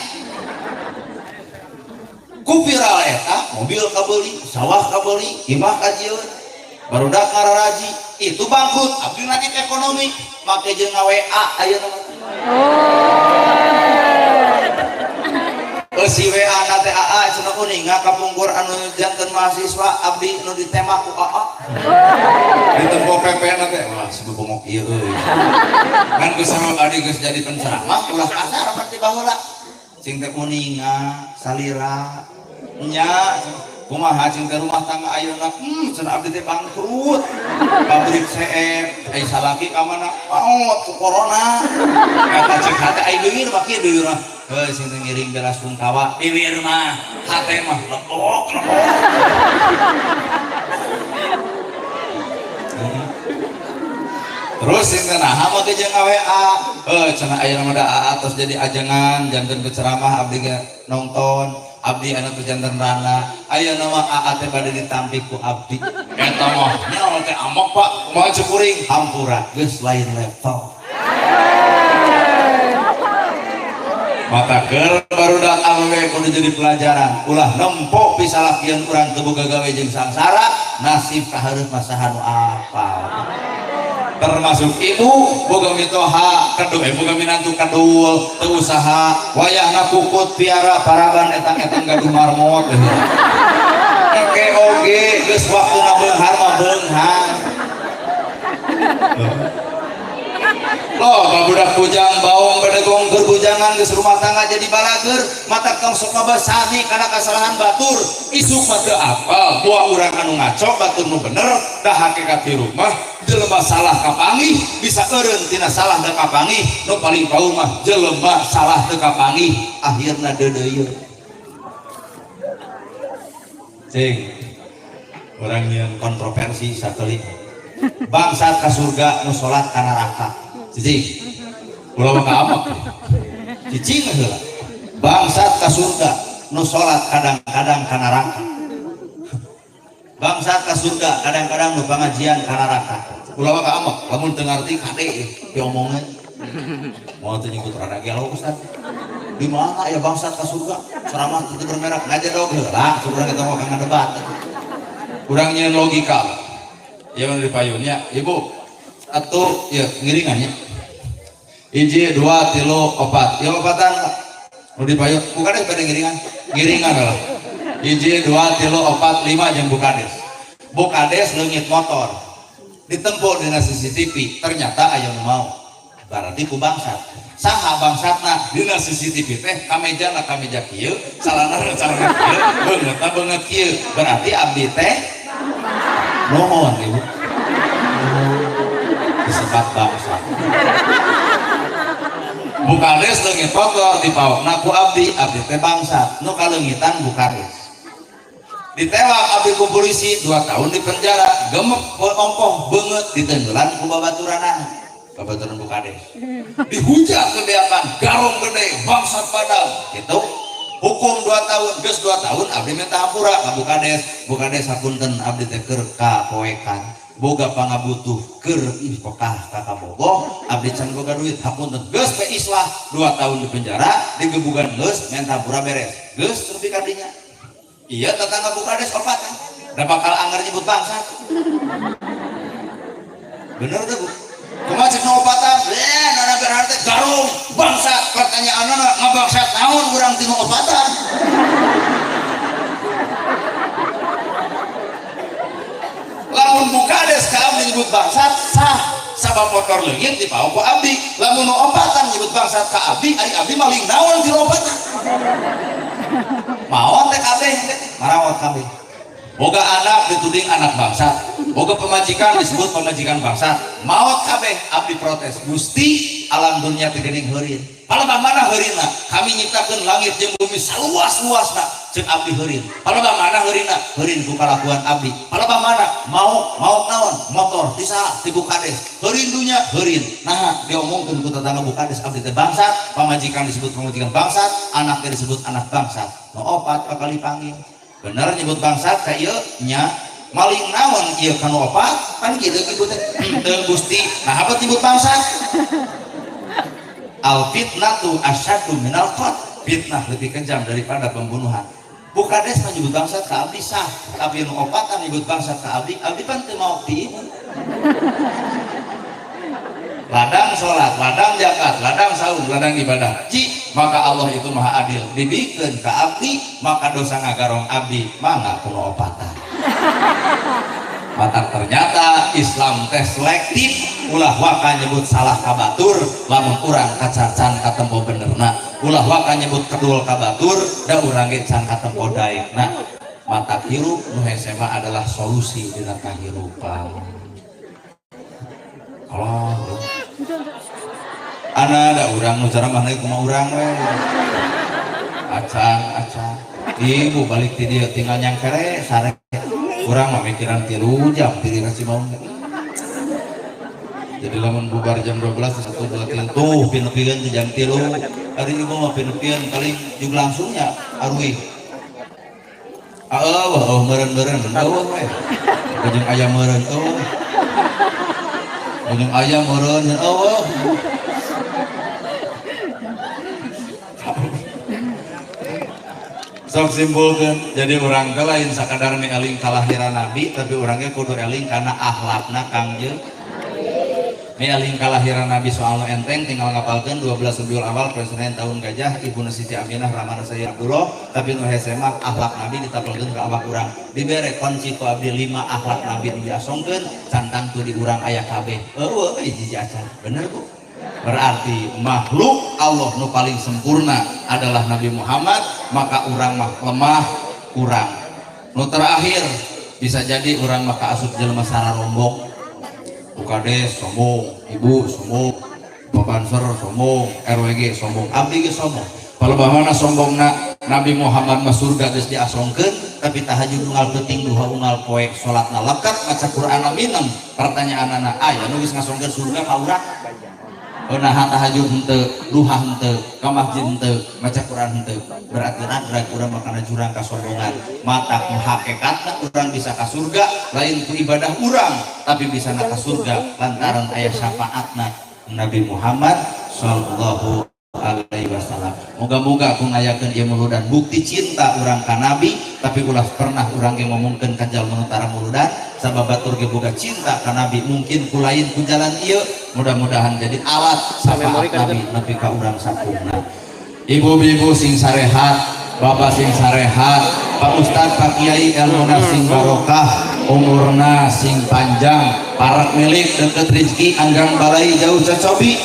ku viral eta mobil kabeli sawah kabeli imah kajieun barudak ngararaji itu bangkrut abdi naik ekonomi make jeung WA ayeuna si WA na teh AA cenah kuning ngakapungkur anu janten mahasiswa abdi nu ditembak ku AA ditempo PP na teh wah sebebongok ieu euy kan geus sama adi geus jadi penceramah ulah kasar pasti baheula cing teh kuning salira nya kumaha cing teh rumah tangga ayeuna cenah abdi teh bangkrut pabrik CF ai salaki ka mana ku corona eta cek hate ai deui mah kieu deui urang heuh cing teh ngiring belas sungkawa bibir mah hate mah lepok terus cing teh naha make jeung WA cenah ayeuna mah da AA tos jadi ajengan janten ceramah abdi ge nonton abdi anu teu janten rana ayeuna mah AA teh bade ditampik ku abdi eta mah nyawa teh amok Pak kumaha ceuk kuring hampura geus lain level maka keur barudak awewe kudu jadi pelajaran ulah nempo pisalakian urang teu boga gawe jeung sangsara nasib kahareup mah saha nu apal termasuk ibu boga mitoha kedua boga minantu kedul teu usaha wayahna puput piara paraban etang-etang gaduh marmot oke oge geus waktuna beunghar mah beunghar loh babudak bujang baung bedegong keur bujangan geus rumah tangga jadi balager mata kang sok ngabasani kana kasalahan batur isuk mah teu apal buah urang anu ngaco batur nu bener dah hakikat di rumah jelema salah kapangih bisa eureun tina salah teu kapangih nu paling paul mah jelema salah teu kapangih akhirna deudeuy cing urang yang kontroversi sakali bangsat ka surga nu salat ka neraka cicing ulah maka amak cicing heula bangsat ka surga nu salat kadang-kadang ka neraka bangsat ka surga kadang-kadang nu pangajian ka neraka ulah maka amak lamun teu ngarti kade diomongan mau teu nyebut rada gelo Ustaz di mana ya bangsat ka surga ceramah teu bermerek ngajadog heula surga kita mau kang debat kurang nyeun logika ya di payunnya ibu atau ya ngiringannya hiji dua tilu opat ya opatan nu di payun bukades pada ngiringan lah hiji dua tilu opat lima jeung bukades leungit motor ditempuh dina CCTV ternyata aya nu mau berarti ku bangsat saha bangsatna dina CCTV teh kamejana kameja kieu salana kieu beungeutna beungeut kieu berarti abdi teh nuhun ibu disebut bangsa bukades leungit motor dipaokna ku abdi teh bangsa nu kaleungitan bukades ditewak abdi ku polisi 2 tahun di penjara gemek ongkoh beungeut ditenggelan ku babaturanana babaturan bukades dihujat kedeakan garong gede bangsat padang gitu hukum 2 tahun geus 2 tahun abdi minta hampura ka bukades hapunten abdi teh keur kapoekan boga pangabutuh keur pekah ka kabogoh abdi can boga duit hapunten geus teh islah 2 tahun di penjara digebugan geus minta hampura beres geus tepi ka dinya iya tetangga bukades opatan da bakal anggar nyebut bangsat bener teh Bu kumaha cek opatan nana berarti garung bangsat pertanyaanna ngabangsat naon urang tinu opatan lamun bukades ka abdi nyebut bangsat sah sabab motor leungit dipaok ku abdi lamun nu opatan nyebut bangsat ka abdi ari abdi maling naon tinu opatan maot teh kabeh marawat kabeh boga anak dituding anak bangsat boga pemajikan disebut pemajikan bangsat maot kabeh abdi protes Gusti alam dunia teh geuning heureun palebah mana heureunna kami nyiptakeun langit jeung bumi saluas-luasna ceuk abdi heureun palebah mana heureunna heureun ku kalakuan abdi palebah mana maot naon motor ti saha ti bukades heureun dunya heureun nah diomongkeun ku tetangga bukades abdi teh bangsat pamajikan disebut pamajikan bangsat anak teh disebut anak bangsat nu opat bakal dipanggil bener nyebut bangsat ka ieu nya maling naon ieu kanu opat kan kieu ibu teh teu Gusti nah apa nyebut bangsat al fitnatu asyaddu minal qatl fitnah lebih kejam daripada pembunuhan bukades mah nyebut bangsat ka abdi sah tapi nu opatan nyebut bangsat ka abdi pan teu mau ti ieu ladang sholat, ladang zakat, ladang saum, ladang ibadah ci maka Allah itu maha adil dibikeun ka abdi maka dosa ngagarong abdi mangga kuno opatan mata ternyata Islam teh selektif ulah waka nyebut salah kabatur lamun urang kacacan katempo benerna ulah waka nyebut kedul kabatur da urang ge can katempo daekna mata hirup nu hese mah adalah solusi dina kahirupan Allah ana da urang nu ceramah na kumaha urang we acang ibu balik ti dieu tinggal nyangkere sare urang mah mikiran 3 jam diri kasih mau jadi lamun bubar jam 12 1 2 3 tuh pinepieun di jam 3 ari ibu mah pinepieun paling jug langsungnya arui meureun eueuh we jeung aya meureun eueuh jeung aya meureun eueuh sok simpulkeun jadi urang teh lain sakadar eling kalahiran nabi tapi urangnya kudu eling karena akhlakna Kangjeng mealing kalahiran Nabi soal enteng tinggal ngapalkeun 12 Rabiul Awal presiden tahun gajah Ibu Siti Aminah ramana saya Abdullah tapi nu hese mah akhlak Nabi ditapelkeun ka awak urang dibere kunci ku abdi 5 akhlak Nabi diasongkeun cantang tu di urang aya kabeh eueuh hiji acan bener Bu berarti makhluk Allah nu paling sempurna adalah Nabi Muhammad maka urang mah lemah urang nu terakhir bisa jadi urang mah kaasup jelema sararombong Bukades sombong, ibu sombong, babanser sombong, RWG sombong, abdi ge sombong. Palebahana sombongna Nabi Muhammad mah surga geus diasongkeun, tapi tahajud unggal peuting duha unggal poe salatna lekat maca Qur'an minum. Pertanyaanna aya nu geus ngasongkeun surga ka urang? Nah tahajud henteu, duha henteu, ka masjid henteu, maca Qur'an henteu. Berarti ragrag urang makana jurang kasombongan. Mata hakikatna urang bisa ka surga lain ku ibadah urang, tapi bisa na ka surga lantaran aya syafaatna Nabi Muhammad sallallahu alaihi wasallam. Moga-moga aku ngayakeun ieu muludan bukti cinta urang ka Nabi, tapi ulah pernah urang ge ngomongkeun ka jalma nu tara muludan sabab batur ge boga cinta ka Nabi mungkin ku lain ku jalan ieu mudah-mudahan jadi alat syafaat Nabi nepi ka urang sampurna. Ibu-ibu sing sarehat, bapak sing sarehat, Pak Ustad, Pak Kiai ilmuna sing barokah, umurna sing panjang, parak milik deukeut rezeki anggang balai jauh cocobi.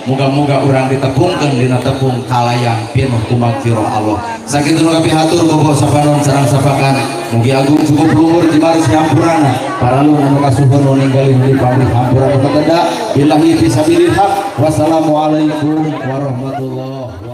Moga-moga urang ditepungkeun dina tepung kalayang pinuh ku magfirah Allah. Sakitu nu kapihatur bobo saparon sareng sapakan. Mugi agung cukup luhur di baris hampurana. Paralun anu kasuhun nu ninggalin di pamrih hampura eta tenda. Billahi fisabilillah. Wassalamualaikum warahmatullahi